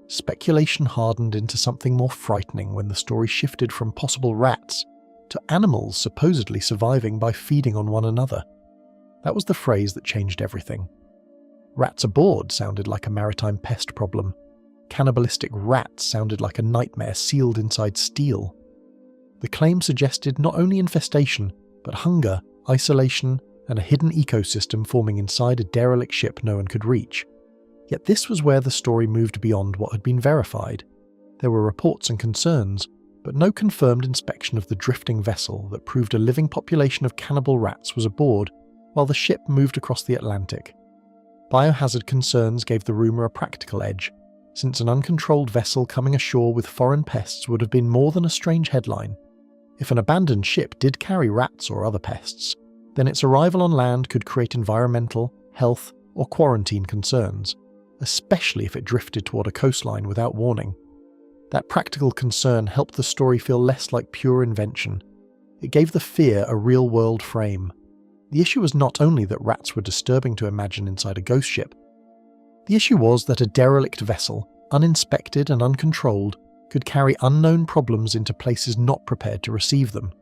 Speculation hardened into something more frightening when the story shifted from possible rats to animals supposedly surviving by feeding on one another. That was the phrase that changed everything. Rats aboard sounded like a maritime pest problem. Cannibalistic rats sounded like a nightmare sealed inside steel. The claim suggested not only infestation, but hunger, isolation, and a hidden ecosystem forming inside a derelict ship no one could reach. Yet this was where the story moved beyond what had been verified. There were reports and concerns, but no confirmed inspection of the drifting vessel that proved a living population of cannibal rats was aboard while the ship moved across the Atlantic. Biohazard concerns gave the rumour a practical edge, since an uncontrolled vessel coming ashore with foreign pests would have been more than a strange headline. If an abandoned ship did carry rats or other pests, then its arrival on land could create environmental, health, or quarantine concerns, especially if it drifted toward a coastline without warning. That practical concern helped the story feel less like pure invention. It gave the fear a real-world frame. The issue was not only that rats were disturbing to imagine inside a ghost ship. The issue was that a derelict vessel, uninspected and uncontrolled, could carry unknown problems into places not prepared to receive them.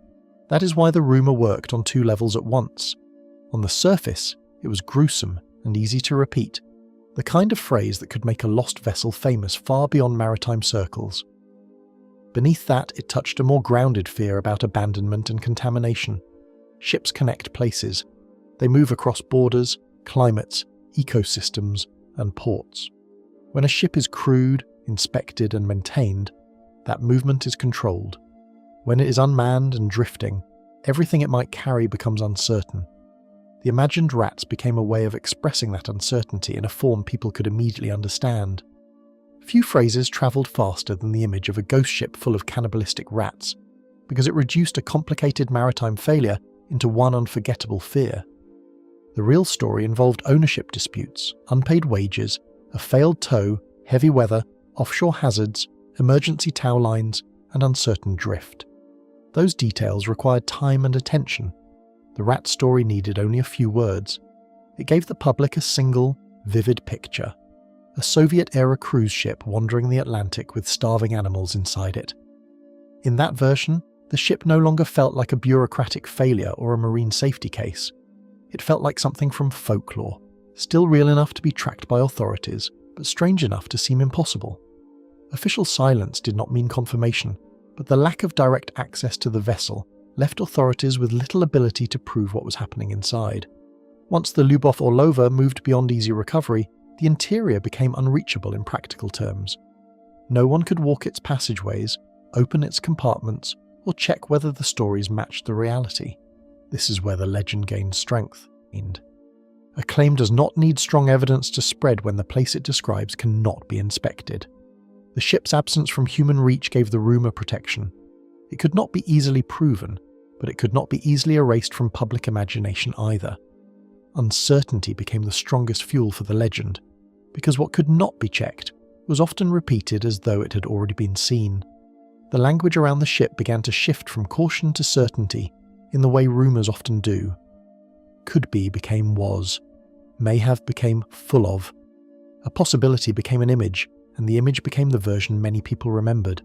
That is why the rumour worked on two levels at once. On the surface, it was gruesome and easy to repeat, the kind of phrase that could make a lost vessel famous far beyond maritime circles. Beneath that, it touched a more grounded fear about abandonment and contamination. Ships connect places. They move across borders, climates, ecosystems, and ports. When a ship is crewed, inspected, and maintained, that movement is controlled. When it is unmanned and drifting, everything it might carry becomes uncertain. The imagined rats became a way of expressing that uncertainty in a form people could immediately understand. Few phrases travelled faster than the image of a ghost ship full of cannibalistic rats, because it reduced a complicated maritime failure into one unforgettable fear. The real story involved ownership disputes, unpaid wages, a failed tow, heavy weather, offshore hazards, emergency tow lines, and uncertain drift. Those details required time and attention. The rat story needed only a few words. It gave the public a single, vivid picture. A Soviet-era cruise ship wandering the Atlantic with starving animals inside it. In that version, the ship no longer felt like a bureaucratic failure or a marine safety case. It felt like something from folklore, still real enough to be tracked by authorities, but strange enough to seem impossible. Official silence did not mean confirmation, but the lack of direct access to the vessel left authorities with little ability to prove what was happening inside. Once the Lyubov Orlova moved beyond easy recovery, the interior became unreachable in practical terms. No one could walk its passageways, open its compartments, or check whether the stories matched the reality. This is where the legend gained strength. A claim does not need strong evidence to spread when the place it describes cannot be inspected. The ship's absence from human reach gave the rumour protection. It could not be easily proven, but it could not be easily erased from public imagination either. Uncertainty became the strongest fuel for the legend, because what could not be checked was often repeated as though it had already been seen. The language around the ship began to shift from caution to certainty in the way rumours often do. Could be became was. May have became full of. A possibility became an image, and the image became the version many people remembered.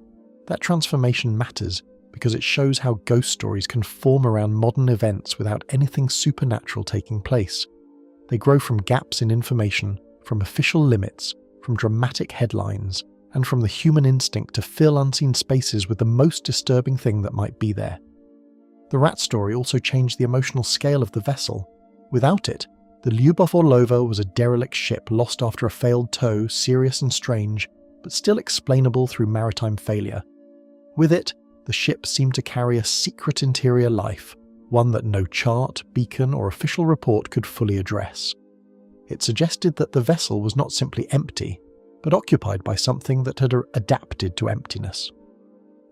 That transformation matters because it shows how ghost stories can form around modern events without anything supernatural taking place. They grow from gaps in information, from official limits, from dramatic headlines, and from the human instinct to fill unseen spaces with the most disturbing thing that might be there. The rat story also changed the emotional scale of the vessel. Without it, the Lyubov Orlova was a derelict ship lost after a failed tow, serious and strange, but still explainable through maritime failure. With it, the ship seemed to carry a secret interior life, one that no chart, beacon, or official report could fully address. It suggested that the vessel was not simply empty, but occupied by something that had adapted to emptiness.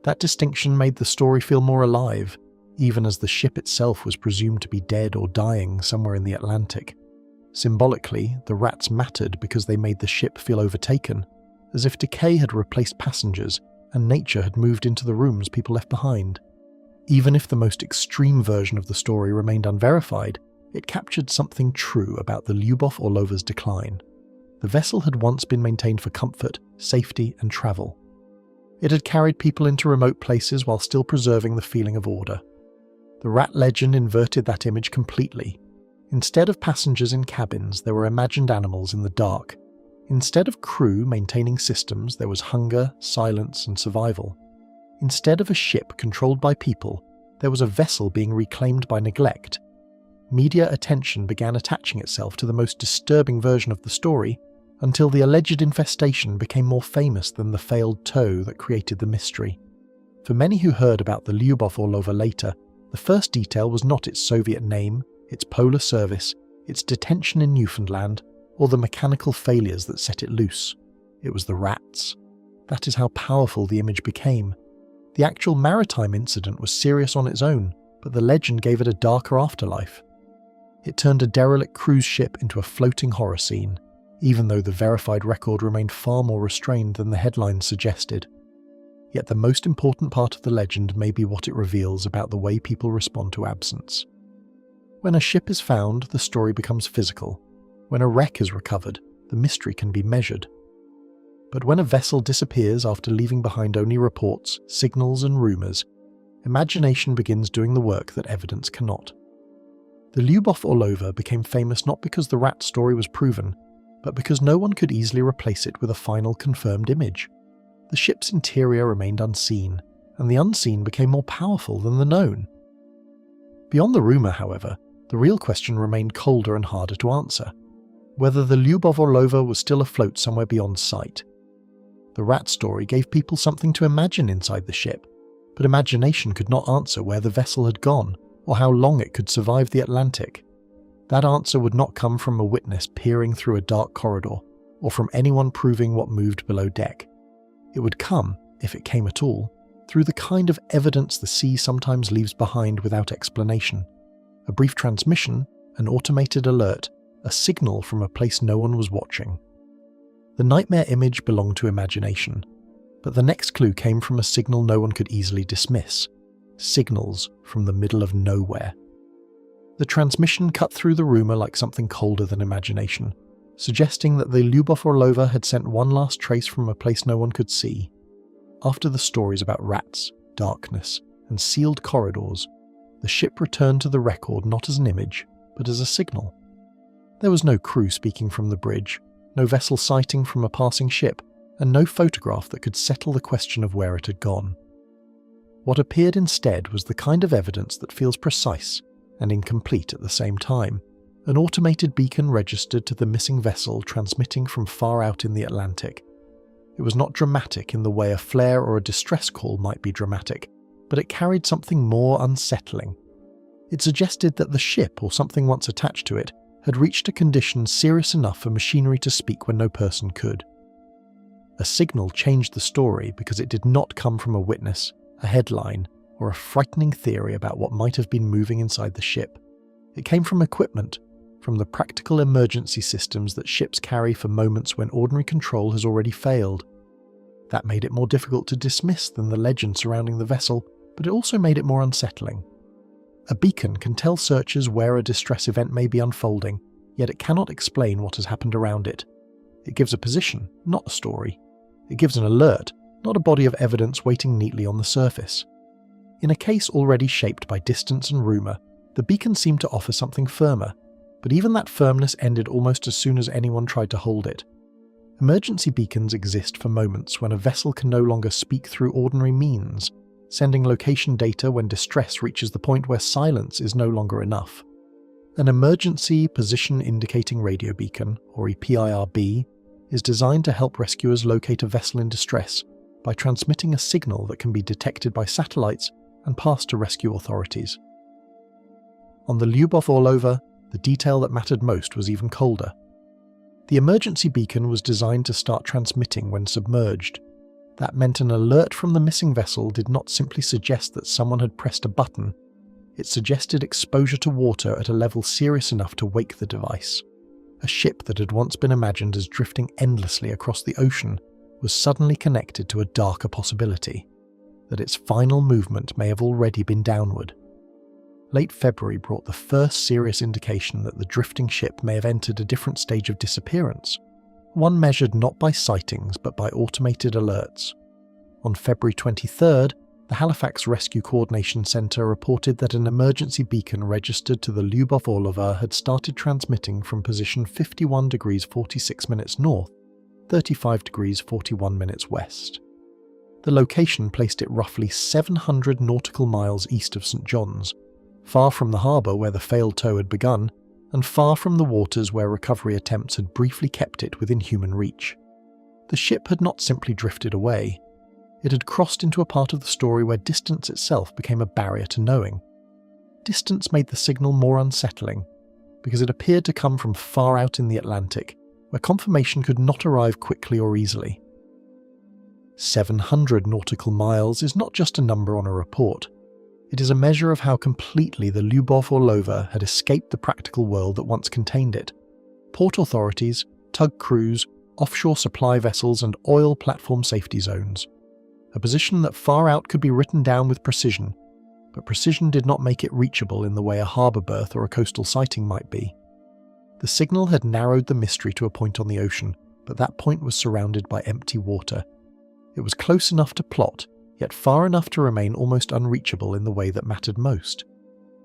That distinction made the story feel more alive, even as the ship itself was presumed to be dead or dying somewhere in the Atlantic. Symbolically, the rats mattered because they made the ship feel overtaken, as if decay had replaced passengers and nature had moved into the rooms people left behind. Even if the most extreme version of the story remained unverified, it captured something true about the Lyubov Orlova's decline. The vessel had once been maintained for comfort, safety, and travel. It had carried people into remote places while still preserving the feeling of order. The rat legend inverted that image completely. Instead of passengers in cabins, there were imagined animals in the dark. Instead of crew maintaining systems, there was hunger, silence, and survival. Instead of a ship controlled by people, there was a vessel being reclaimed by neglect. Media attention began attaching itself to the most disturbing version of the story, until the alleged infestation became more famous than the failed tow that created the mystery. For many who heard about the Lyubov Orlova later, the first detail was not its Soviet name, its polar service, its detention in Newfoundland, or the mechanical failures that set it loose. It was the rats. That is how powerful the image became. The actual maritime incident was serious on its own, but the legend gave it a darker afterlife. It turned a derelict cruise ship into a floating horror scene, even though the verified record remained far more restrained than the headlines suggested. Yet the most important part of the legend may be what it reveals about the way people respond to absence. When a ship is found, the story becomes physical. When a wreck is recovered, the mystery can be measured. But when a vessel disappears after leaving behind only reports, signals, and rumours, imagination begins doing the work that evidence cannot. The Lyubov Orlova became famous not because the rat story was proven, but because no one could easily replace it with a final confirmed image. The ship's interior remained unseen, and the unseen became more powerful than the known. Beyond the rumour, however, the real question remained colder and harder to answer: whether the Lyubov Orlova was still afloat somewhere beyond sight. The rat story gave people something to imagine inside the ship, but imagination could not answer where the vessel had gone, or how long it could survive the Atlantic. That answer would not come from a witness peering through a dark corridor, or from anyone proving what moved below deck. It would come, if it came at all, through the kind of evidence the sea sometimes leaves behind without explanation. A brief transmission, an automated alert, a signal from a place no one was watching. The nightmare image belonged to imagination, but the next clue came from a signal no one could easily dismiss. Signals from the middle of nowhere. The transmission cut through the rumour like something colder than imagination, suggesting that the Lyubov Orlova had sent one last trace from a place no one could see. After the stories about rats, darkness, and sealed corridors, the ship returned to the record not as an image, but as a signal. There was no crew speaking from the bridge, no vessel sighting from a passing ship, and no photograph that could settle the question of where it had gone. What appeared instead was the kind of evidence that feels precise and incomplete at the same time. An automated beacon registered to the missing vessel transmitting from far out in the Atlantic. It was not dramatic in the way a flare or a distress call might be dramatic, but it carried something more unsettling. It suggested that the ship, or something once attached to it, had reached a condition serious enough for machinery to speak when no person could. A signal changed the story because it did not come from a witness, a headline, or a frightening theory about what might have been moving inside the ship. It came from equipment, from the practical emergency systems that ships carry for moments when ordinary control has already failed. That made it more difficult to dismiss than the legend surrounding the vessel, but it also made it more unsettling. A beacon can tell searchers where a distress event may be unfolding, yet it cannot explain what has happened around it. It gives a position, not a story. It gives an alert, not a body of evidence waiting neatly on the surface. In a case already shaped by distance and rumour, the beacon seemed to offer something firmer, but even that firmness ended almost as soon as anyone tried to hold it. Emergency beacons exist for moments when a vessel can no longer speak through ordinary means, sending location data when distress reaches the point where silence is no longer enough. An emergency position indicating radio beacon, or EPIRB, is designed to help rescuers locate a vessel in distress by transmitting a signal that can be detected by satellites and passed to rescue authorities. On the Lyubov Orlova, the detail that mattered most was even colder. The emergency beacon was designed to start transmitting when submerged. That meant an alert from the missing vessel did not simply suggest that someone had pressed a button. It suggested exposure to water at a level serious enough to wake the device. A ship that had once been imagined as drifting endlessly across the ocean was suddenly connected to a darker possibility, that its final movement may have already been downward. Late February brought the first serious indication that the drifting ship may have entered a different stage of disappearance, one measured not by sightings but by automated alerts. On February 23rd, the Halifax Rescue Coordination Centre reported that an emergency beacon registered to the Lyubov Orlova had started transmitting from position 51 degrees 46 minutes north, 35 degrees 41 minutes west. The location placed it roughly 700 nautical miles east of St. John's, far from the harbour where the failed tow had begun, and far from the waters where recovery attempts had briefly kept it within human reach. The ship had not simply drifted away. It had crossed into a part of the story where distance itself became a barrier to knowing. Distance made the signal more unsettling, because it appeared to come from far out in the Atlantic, where confirmation could not arrive quickly or easily. 700 nautical miles is not just a number on a report. It is a measure of how completely the Lyubov Orlova had escaped the practical world that once contained it. Port authorities, tug crews, offshore supply vessels and oil platform safety zones. A position that far out could be written down with precision, but precision did not make it reachable in the way a harbour berth or a coastal sighting might be. The signal had narrowed the mystery to a point on the ocean, but that point was surrounded by empty water. It was close enough to plot, yet far enough to remain almost unreachable in the way that mattered most.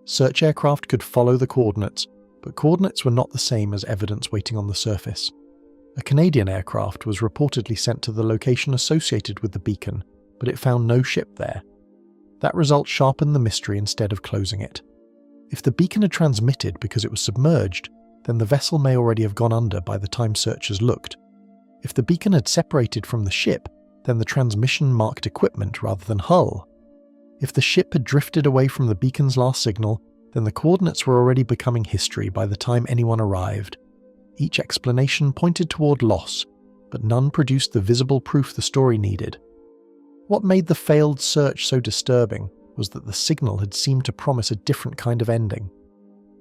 Search aircraft could follow the coordinates, but coordinates were not the same as evidence waiting on the surface. A Canadian aircraft was reportedly sent to the location associated with the beacon, but it found no ship there. That result sharpened the mystery instead of closing it. If the beacon had transmitted because it was submerged, then the vessel may already have gone under by the time searchers looked. If the beacon had separated from the ship, then the transmission marked equipment rather than hull. If the ship had drifted away from the beacon's last signal, then the coordinates were already becoming history by the time anyone arrived. Each explanation pointed toward loss, but none produced the visible proof the story needed. What made the failed search so disturbing was that the signal had seemed to promise a different kind of ending.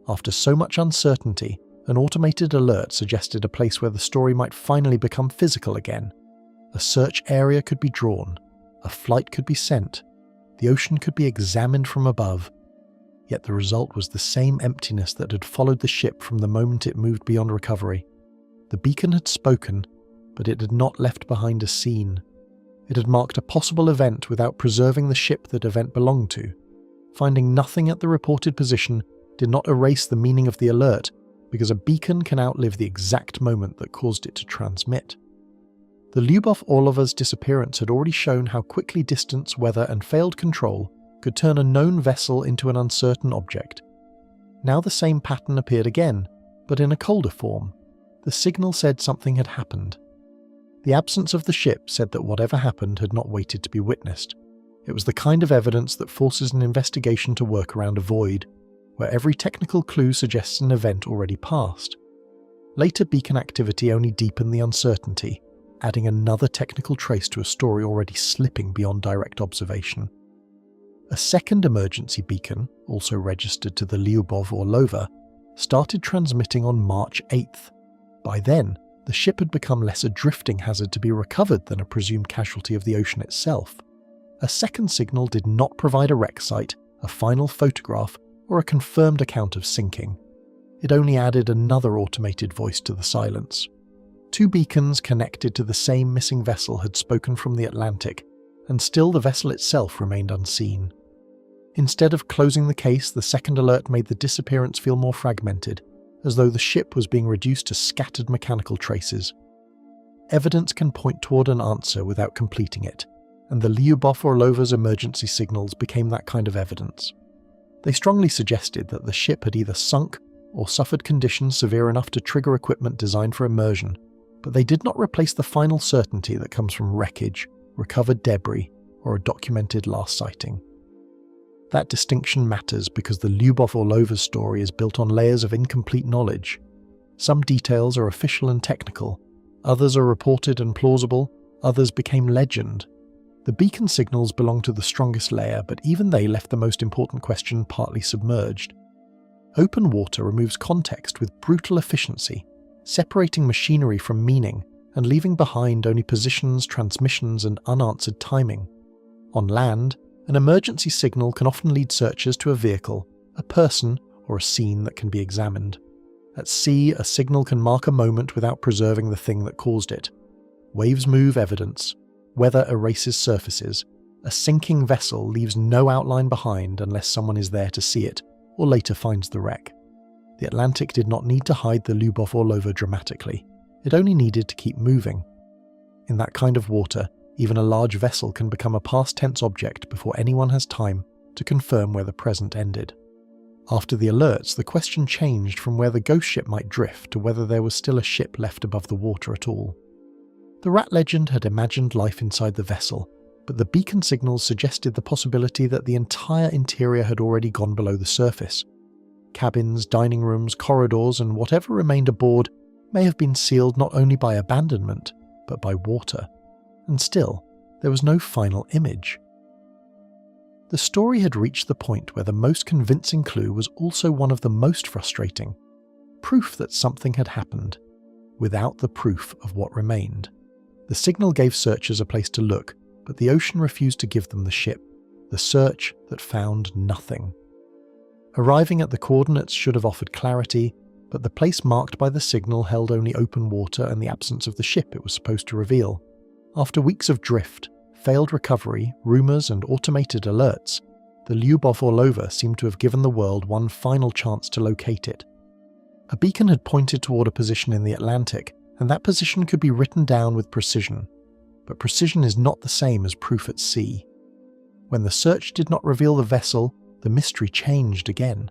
After so much uncertainty, an automated alert suggested a place where the story might finally become physical again. A search area could be drawn, a flight could be sent, the ocean could be examined from above. Yet the result was the same emptiness that had followed the ship from the moment it moved beyond recovery. The beacon had spoken, but it had not left behind a scene. It had marked a possible event without preserving the ship that event belonged to. Finding nothing at the reported position did not erase the meaning of the alert, because a beacon can outlive the exact moment that caused it to transmit. The Lyubov Orlova's disappearance had already shown how quickly distance, weather and failed control could turn a known vessel into an uncertain object. Now the same pattern appeared again, but in a colder form. The signal said something had happened. The absence of the ship said that whatever happened had not waited to be witnessed. It was the kind of evidence that forces an investigation to work around a void, where every technical clue suggests an event already passed. Later beacon activity only deepened the uncertainty, adding another technical trace to a story already slipping beyond direct observation. A second emergency beacon, also registered to the Lyubov Orlova, started transmitting on March 8th. By then, the ship had become less a drifting hazard to be recovered than a presumed casualty of the ocean itself. A second signal did not provide a wreck site, a final photograph, or a confirmed account of sinking. It only added another automated voice to the silence. Two beacons connected to the same missing vessel had spoken from the Atlantic, and still the vessel itself remained unseen. Instead of closing the case, the second alert made the disappearance feel more fragmented, as though the ship was being reduced to scattered mechanical traces. Evidence can point toward an answer without completing it, and the Lyubov Orlova's emergency signals became that kind of evidence. They strongly suggested that the ship had either sunk or suffered conditions severe enough to trigger equipment designed for immersion, but they did not replace the final certainty that comes from wreckage, recovered debris, or a documented last sighting. That distinction matters because the Lyubov Orlova's story is built on layers of incomplete knowledge. Some details are official and technical, others are reported and plausible, others became legend. The beacon signals belong to the strongest layer, but even they left the most important question partly submerged. Open water removes context with brutal efficiency, separating machinery from meaning and leaving behind only positions, transmissions, and unanswered timing. On land, an emergency signal can often lead searchers to a vehicle, a person, or a scene that can be examined. At sea, a signal can mark a moment without preserving the thing that caused it. Waves move evidence. Weather erases surfaces. A sinking vessel leaves no outline behind unless someone is there to see it, or later finds the wreck. The Atlantic did not need to hide the Lyubov Orlova dramatically. It only needed to keep moving. In that kind of water, even a large vessel can become a past tense object before anyone has time to confirm where the present ended. After the alerts, the question changed from where the ghost ship might drift to whether there was still a ship left above the water at all. The rat legend had imagined life inside the vessel, but the beacon signals suggested the possibility that the entire interior had already gone below the surface. Cabins, dining rooms, corridors, and whatever remained aboard may have been sealed not only by abandonment, but by water. And still, there was no final image. The story had reached the point where the most convincing clue was also one of the most frustrating. Proof that something had happened, without the proof of what remained. The signal gave searchers a place to look, but the ocean refused to give them the ship, the search that found nothing. Arriving at the coordinates should have offered clarity, but the place marked by the signal held only open water and the absence of the ship it was supposed to reveal. After weeks of drift, failed recovery, rumours and automated alerts, the Lyubov Orlova seemed to have given the world one final chance to locate it. A beacon had pointed toward a position in the Atlantic, and that position could be written down with precision. But precision is not the same as proof at sea. When the search did not reveal the vessel, the mystery changed again.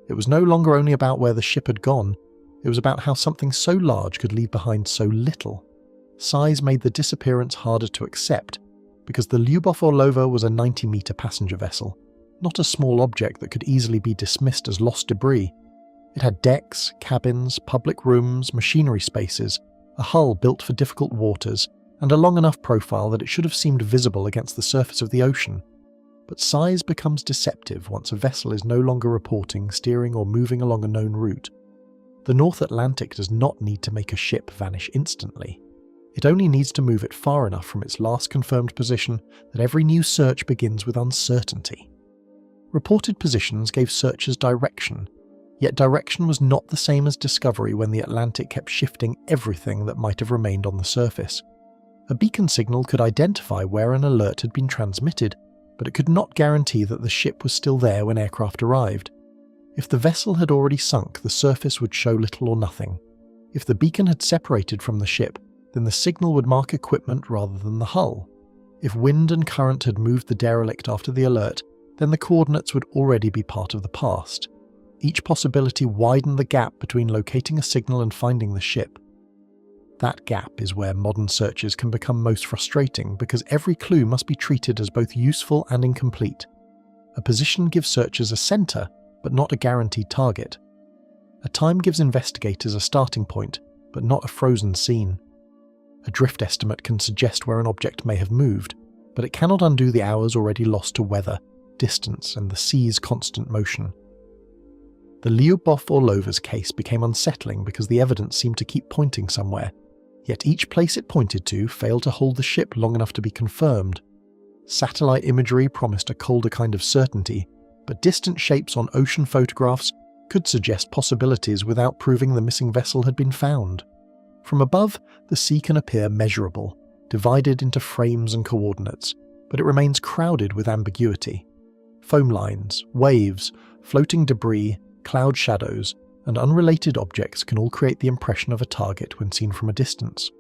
It was no longer only about where the ship had gone, it was about how something so large could leave behind so little. Size made the disappearance harder to accept, because the Lyubov Orlova was a 90-metre passenger vessel, not a small object that could easily be dismissed as lost debris. It had decks, cabins, public rooms, machinery spaces, a hull built for difficult waters, and a long enough profile that it should have seemed visible against the surface of the ocean. But size becomes deceptive once a vessel is no longer reporting, steering, or moving along a known route. The North Atlantic does not need to make a ship vanish instantly. It only needs to move it far enough from its last confirmed position that every new search begins with uncertainty. Reported positions gave searchers direction, yet direction was not the same as discovery when the Atlantic kept shifting everything that might have remained on the surface. A beacon signal could identify where an alert had been transmitted, but it could not guarantee that the ship was still there when aircraft arrived. If the vessel had already sunk, the surface would show little or nothing. If the beacon had separated from the ship, then the signal would mark equipment rather than the hull. If wind and current had moved the derelict after the alert, then the coordinates would already be part of the past. Each possibility widened the gap between locating a signal and finding the ship. That gap is where modern searches can become most frustrating because every clue must be treated as both useful and incomplete. A position gives searchers a centre, but not a guaranteed target. A time gives investigators a starting point, but not a frozen scene. A drift estimate can suggest where an object may have moved, but it cannot undo the hours already lost to weather, distance, and the sea's constant motion. The Lyubov Orlova's case became unsettling because the evidence seemed to keep pointing somewhere, yet each place it pointed to failed to hold the ship long enough to be confirmed. Satellite imagery promised a colder kind of certainty, but distant shapes on ocean photographs could suggest possibilities without proving the missing vessel had been found. From above, the sea can appear measurable, divided into frames and coordinates, but it remains crowded with ambiguity. Foam lines, waves, floating debris, cloud shadows, and unrelated objects can all create the impression of a target when seen from a distance.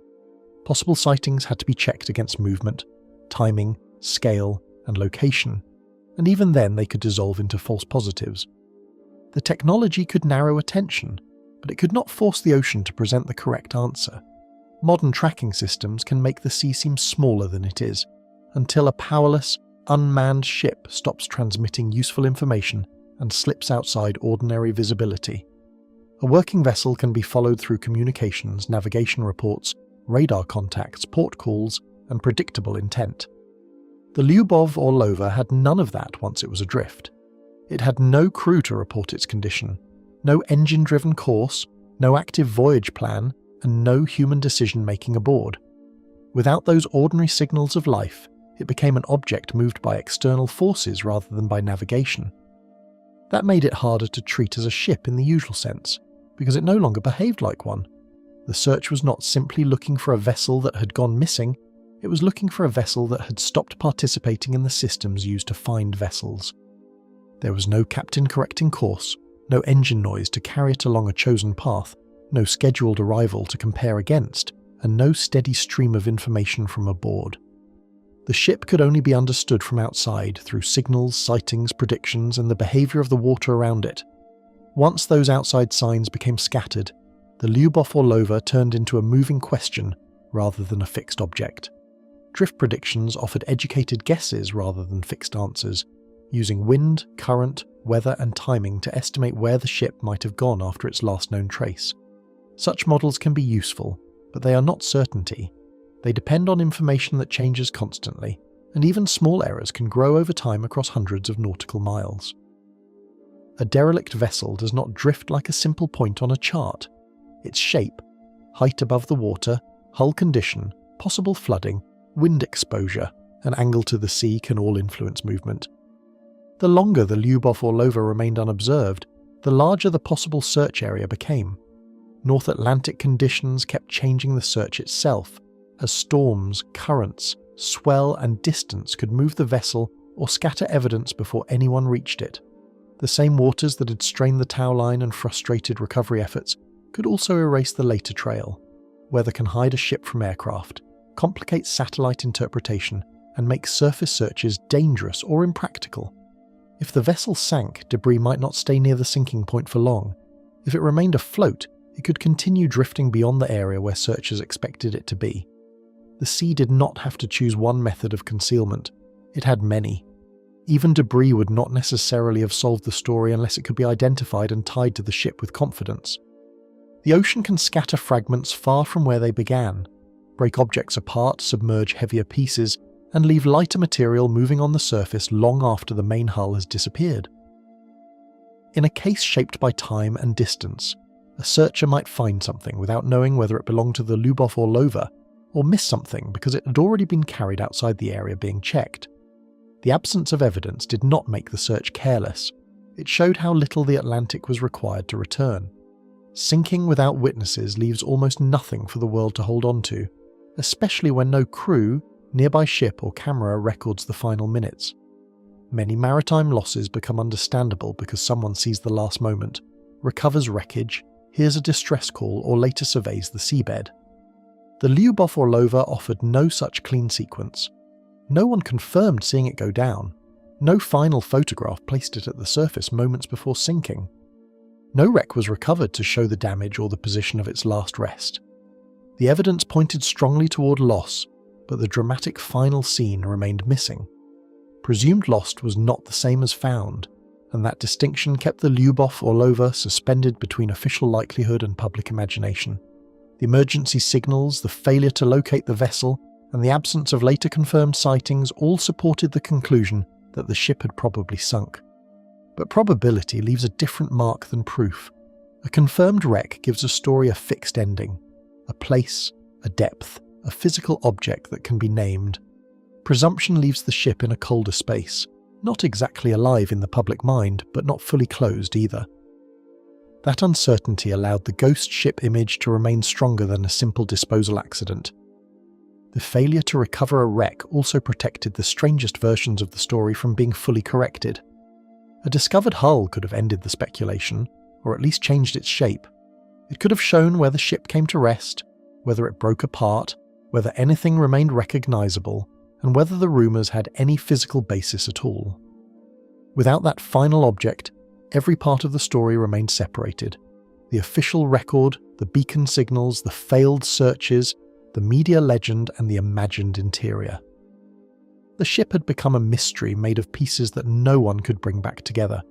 Possible sightings had to be checked against movement, timing, scale, and location, and even then they could dissolve into false positives. The technology could narrow attention, but it could not force the ocean to present the correct answer. Modern tracking systems can make the sea seem smaller than it is, until a powerless, unmanned ship stops transmitting useful information and slips outside ordinary visibility. A working vessel can be followed through communications, navigation reports, radar contacts, port calls, and predictable intent. The Lyubov Orlova had none of that once it was adrift. It had no crew to report its condition, no engine-driven course, no active voyage plan, and no human decision-making aboard. Without those ordinary signals of life, it became an object moved by external forces rather than by navigation. That made it harder to treat as a ship in the usual sense, because it no longer behaved like one. The search was not simply looking for a vessel that had gone missing, it was looking for a vessel that had stopped participating in the systems used to find vessels. There was no captain correcting course, no engine noise to carry it along a chosen path, no scheduled arrival to compare against, and no steady stream of information from aboard. The ship could only be understood from outside through signals, sightings, predictions, and the behaviour of the water around it. Once those outside signs became scattered, the Lyubov Orlova turned into a moving question rather than a fixed object. Drift predictions offered educated guesses rather than fixed answers, using wind, current, weather, and timing to estimate where the ship might have gone after its last known trace. Such models can be useful, but they are not certainty. They depend on information that changes constantly, and even small errors can grow over time across hundreds of nautical miles. A derelict vessel does not drift like a simple point on a chart. Its shape, height above the water, hull condition, possible flooding, wind exposure, and angle to the sea can all influence movement. The longer the Lyubov Orlova remained unobserved, the larger the possible search area became. North Atlantic conditions kept changing the search itself, as storms, currents, swell, and distance could move the vessel or scatter evidence before anyone reached it. The same waters that had strained the tow line and frustrated recovery efforts could also erase the later trail. Weather can hide a ship from aircraft, complicate satellite interpretation, and make surface searches dangerous or impractical. If the vessel sank, debris might not stay near the sinking point for long. If it remained afloat, it could continue drifting beyond the area where searchers expected it to be. The sea did not have to choose one method of concealment. It had many. Even debris would not necessarily have solved the story unless it could be identified and tied to the ship with confidence. The ocean can scatter fragments far from where they began, break objects apart, submerge heavier pieces, and leave lighter material moving on the surface long after the main hull has disappeared. In a case shaped by time and distance, a searcher might find something without knowing whether it belonged to the Lyubov Orlova, or miss something because it had already been carried outside the area being checked. The absence of evidence did not make the search careless. It showed how little the Atlantic was required to return. Sinking without witnesses leaves almost nothing for the world to hold on to, especially when no crew, nearby ship or camera records the final minutes. Many maritime losses become understandable because someone sees the last moment, recovers wreckage, hears a distress call, or later surveys the seabed. The Lyubov Orlova offered no such clean sequence. No one confirmed seeing it go down. No final photograph placed it at the surface moments before sinking. No wreck was recovered to show the damage or the position of its last rest. The evidence pointed strongly toward loss, but the dramatic final scene remained missing. Presumed lost was not the same as found, and that distinction kept the Lyubov Orlova suspended between official likelihood and public imagination. The emergency signals, the failure to locate the vessel, and the absence of later confirmed sightings all supported the conclusion that the ship had probably sunk. But probability leaves a different mark than proof. A confirmed wreck gives a story a fixed ending, a place, a depth, a physical object that can be named. Presumption leaves the ship in a colder space, not exactly alive in the public mind, but not fully closed either. That uncertainty allowed the ghost ship image to remain stronger than a simple disposal accident. The failure to recover a wreck also protected the strangest versions of the story from being fully corrected. A discovered hull could have ended the speculation, or at least changed its shape. It could have shown where the ship came to rest, whether it broke apart, whether anything remained recognizable, and whether the rumors had any physical basis at all. Without that final object, every part of the story remained separated. The official record, the beacon signals, the failed searches, the media legend, and the imagined interior. The ship had become a mystery made of pieces that no one could bring back together.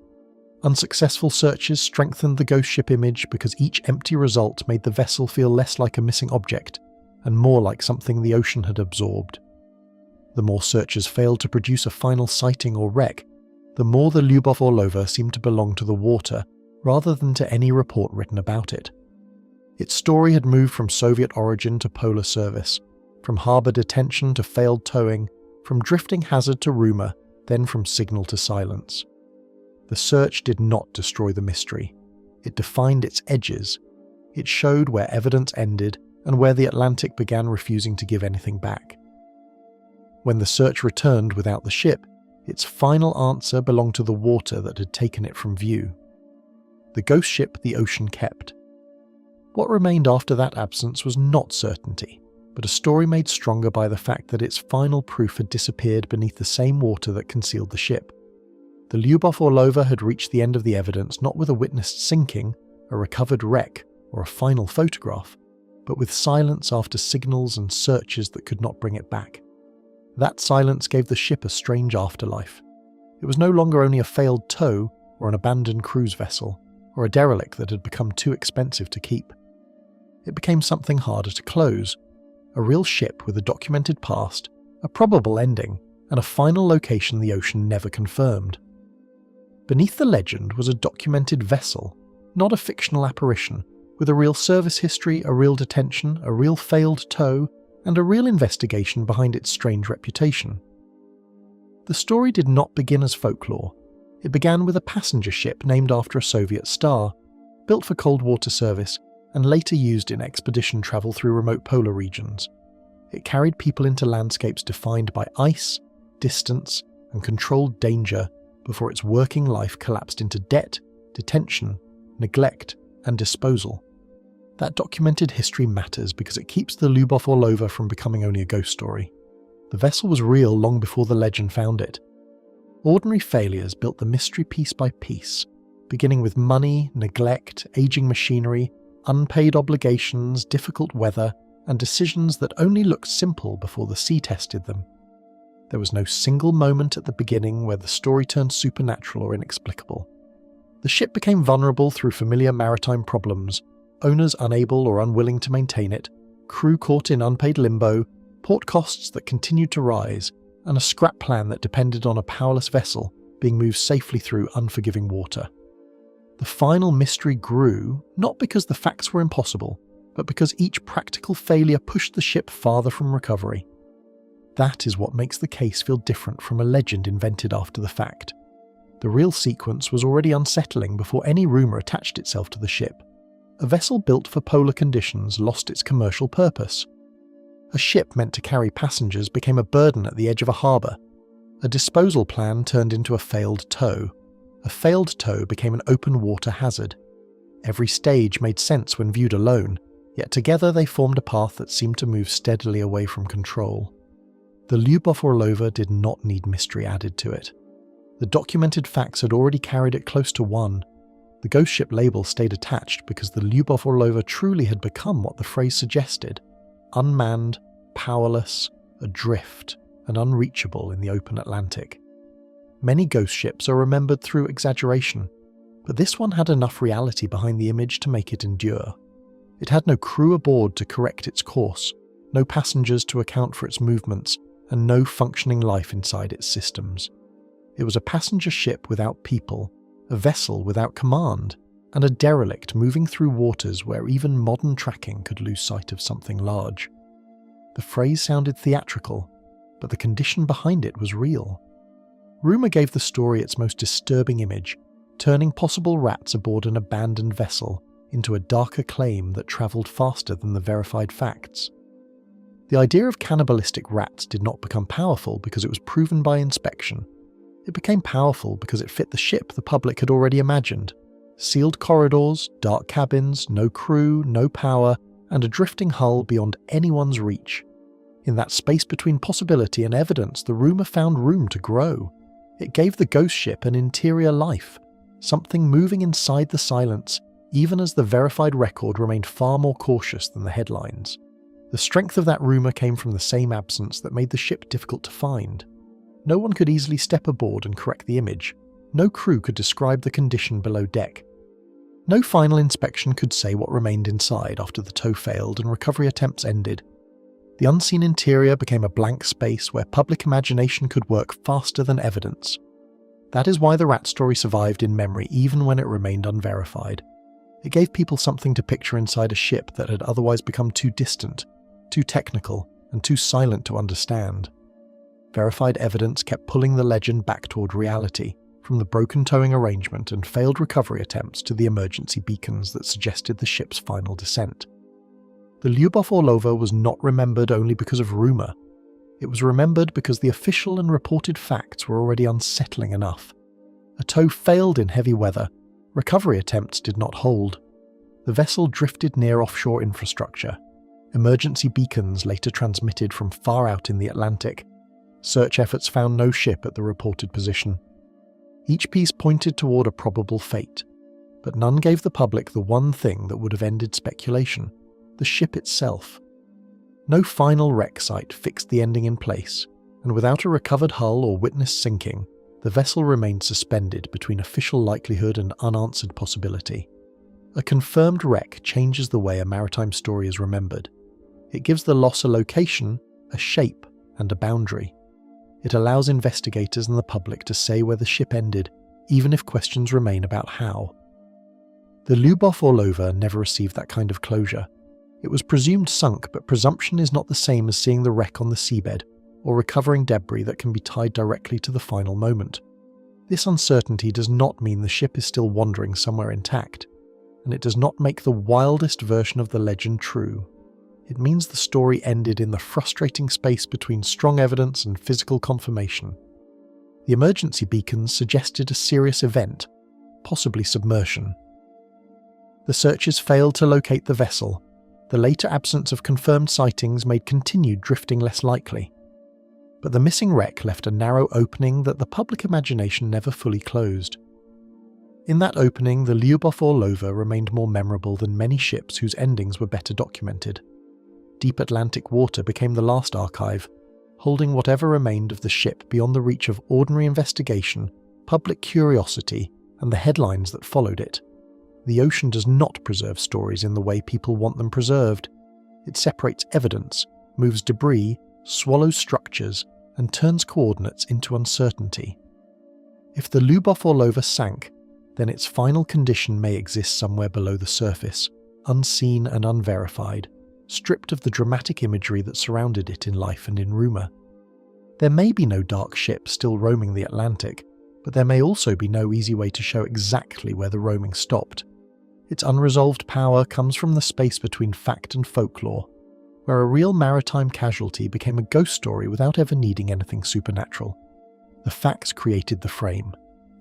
Unsuccessful searches strengthened the ghost ship image because each empty result made the vessel feel less like a missing object and more like something the ocean had absorbed. The more searches failed to produce a final sighting or wreck, the more the Lyubov Orlova seemed to belong to the water rather than to any report written about it. Its story had moved from Soviet origin to polar service, from harbour detention to failed towing, from drifting hazard to rumour, then from signal to silence. The search did not destroy the mystery. It defined its edges. It showed where evidence ended and where the Atlantic began refusing to give anything back. When the search returned without the ship, its final answer belonged to the water that had taken it from view. The ghost ship the ocean kept. What remained after that absence was not certainty, but a story made stronger by the fact that its final proof had disappeared beneath the same water that concealed the ship. The Lyubov Orlova had reached the end of the evidence not with a witnessed sinking, a recovered wreck, or a final photograph, but with silence after signals and searches that could not bring it back. That silence gave the ship a strange afterlife. It was no longer only a failed tow or an abandoned cruise vessel, or a derelict that had become too expensive to keep. It became something harder to close, a real ship with a documented past, a probable ending, and a final location the ocean never confirmed. Beneath the legend was a documented vessel, not a fictional apparition, with a real service history, a real detention, a real failed tow, and a real investigation behind its strange reputation. The story did not begin as folklore. It began with a passenger ship named after a Soviet star, built for cold water service, and later used in expedition travel through remote polar regions. It carried people into landscapes defined by ice, distance, and controlled danger before its working life collapsed into debt, detention, neglect, and disposal. That documented history matters because it keeps the Lyubov Orlova from becoming only a ghost story. The vessel was real long before the legend found it. Ordinary failures built the mystery piece by piece, beginning with money, neglect, aging machinery, unpaid obligations, difficult weather, and decisions that only looked simple before the sea tested them. There was no single moment at the beginning where the story turned supernatural or inexplicable. The ship became vulnerable through familiar maritime problems, owners unable or unwilling to maintain it, crew caught in unpaid limbo, port costs that continued to rise, and a scrap plan that depended on a powerless vessel being moved safely through unforgiving water. The final mystery grew, not because the facts were impossible, but because each practical failure pushed the ship farther from recovery. That is what makes the case feel different from a legend invented after the fact. The real sequence was already unsettling before any rumour attached itself to the ship. A vessel built for polar conditions lost its commercial purpose. A ship meant to carry passengers became a burden at the edge of a harbour. A disposal plan turned into a failed tow. A failed tow became an open water hazard. Every stage made sense when viewed alone, yet together they formed a path that seemed to move steadily away from control. The Lyubov Orlova did not need mystery added to it. The documented facts had already carried it close to one. The ghost ship label stayed attached because the Lyubov Orlova truly had become what the phrase suggested: unmanned, powerless, adrift, and unreachable in the open Atlantic. Many ghost ships are remembered through exaggeration, but this one had enough reality behind the image to make it endure. It had no crew aboard to correct its course, no passengers to account for its movements, and no functioning life inside its systems. It was a passenger ship without people, a vessel without command, and a derelict moving through waters where even modern tracking could lose sight of something large. The phrase sounded theatrical, but the condition behind it was real. Rumour gave the story its most disturbing image, turning possible rats aboard an abandoned vessel into a darker claim that travelled faster than the verified facts. The idea of cannibalistic rats did not become powerful because it was proven by inspection. It became powerful because it fit the ship the public had already imagined: sealed corridors, dark cabins, no crew, no power, and a drifting hull beyond anyone's reach. In that space between possibility and evidence, the rumour found room to grow. It gave the ghost ship an interior life, something moving inside the silence, even as the verified record remained far more cautious than the headlines. The strength of that rumour came from the same absence that made the ship difficult to find. No one could easily step aboard and correct the image. No crew could describe the condition below deck. No final inspection could say what remained inside after the tow failed and recovery attempts ended. The unseen interior became a blank space where public imagination could work faster than evidence. That is why the rat story survived in memory even when it remained unverified. It gave people something to picture inside a ship that had otherwise become too distant, too technical, and too silent to understand. Verified evidence kept pulling the legend back toward reality, from the broken towing arrangement and failed recovery attempts to the emergency beacons that suggested the ship's final descent. The Lyubov Orlova was not remembered only because of rumour. It was remembered because the official and reported facts were already unsettling enough. A tow failed in heavy weather. Recovery attempts did not hold. The vessel drifted near offshore infrastructure. Emergency beacons later transmitted from far out in the Atlantic. Search efforts found no ship at the reported position. Each piece pointed toward a probable fate, but none gave the public the one thing that would have ended speculation: the ship itself. No final wreck site fixed the ending in place, and without a recovered hull or witnessed sinking, the vessel remained suspended between official likelihood and unanswered possibility. A confirmed wreck changes the way a maritime story is remembered. It gives the loss a location, a shape, and a boundary. It allows investigators and the public to say where the ship ended, even if questions remain about how. The Lyubov Orlova never received that kind of closure. It was presumed sunk, but presumption is not the same as seeing the wreck on the seabed, or recovering debris that can be tied directly to the final moment. This uncertainty does not mean the ship is still wandering somewhere intact, and it does not make the wildest version of the legend true. It means the story ended in the frustrating space between strong evidence and physical confirmation. The emergency beacons suggested a serious event, possibly submersion. The searches failed to locate the vessel. The later absence of confirmed sightings made continued drifting less likely. But the missing wreck left a narrow opening that the public imagination never fully closed. In that opening, the Lyubov Orlova remained more memorable than many ships whose endings were better documented. Deep Atlantic water became the last archive, holding whatever remained of the ship beyond the reach of ordinary investigation, public curiosity, and the headlines that followed it. The ocean does not preserve stories in the way people want them preserved. It separates evidence, moves debris, swallows structures, and turns coordinates into uncertainty. If the Lyubov Orlova sank, then its final condition may exist somewhere below the surface, unseen and unverified, stripped of the dramatic imagery that surrounded it in life and in rumour. There may be no dark ship still roaming the Atlantic, but there may also be no easy way to show exactly where the roaming stopped. Its unresolved power comes from the space between fact and folklore, where a real maritime casualty became a ghost story without ever needing anything supernatural. The facts created the frame.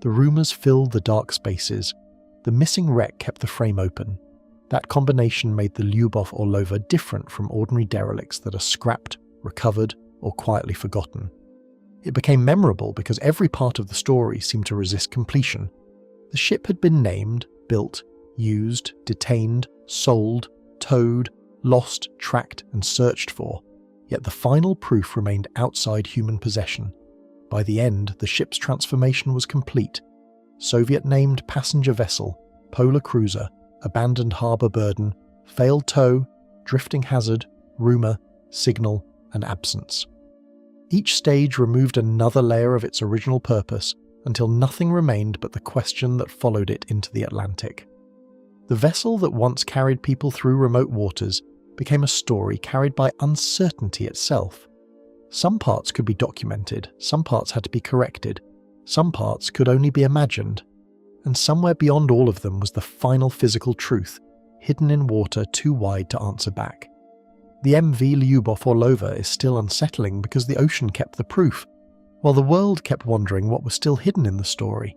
The rumours filled the dark spaces. The missing wreck kept the frame open. That combination made the Lyubov Orlova different from ordinary derelicts that are scrapped, recovered, or quietly forgotten. It became memorable because every part of the story seemed to resist completion. The ship had been named, built, used, detained, sold, towed, lost, tracked, and searched for, yet the final proof remained outside human possession. By the end, the ship's transformation was complete. Soviet-named passenger vessel, polar cruiser, abandoned harbour burden, failed tow, drifting hazard, rumour, signal, and absence. Each stage removed another layer of its original purpose until nothing remained but the question that followed it into the Atlantic. The vessel that once carried people through remote waters became a story carried by uncertainty itself. Some parts could be documented, some parts had to be corrected, some parts could only be imagined, and somewhere beyond all of them was the final physical truth, hidden in water too wide to answer back. The MV Lyubov Orlova is still unsettling because the ocean kept the proof, while the world kept wondering what was still hidden in the story.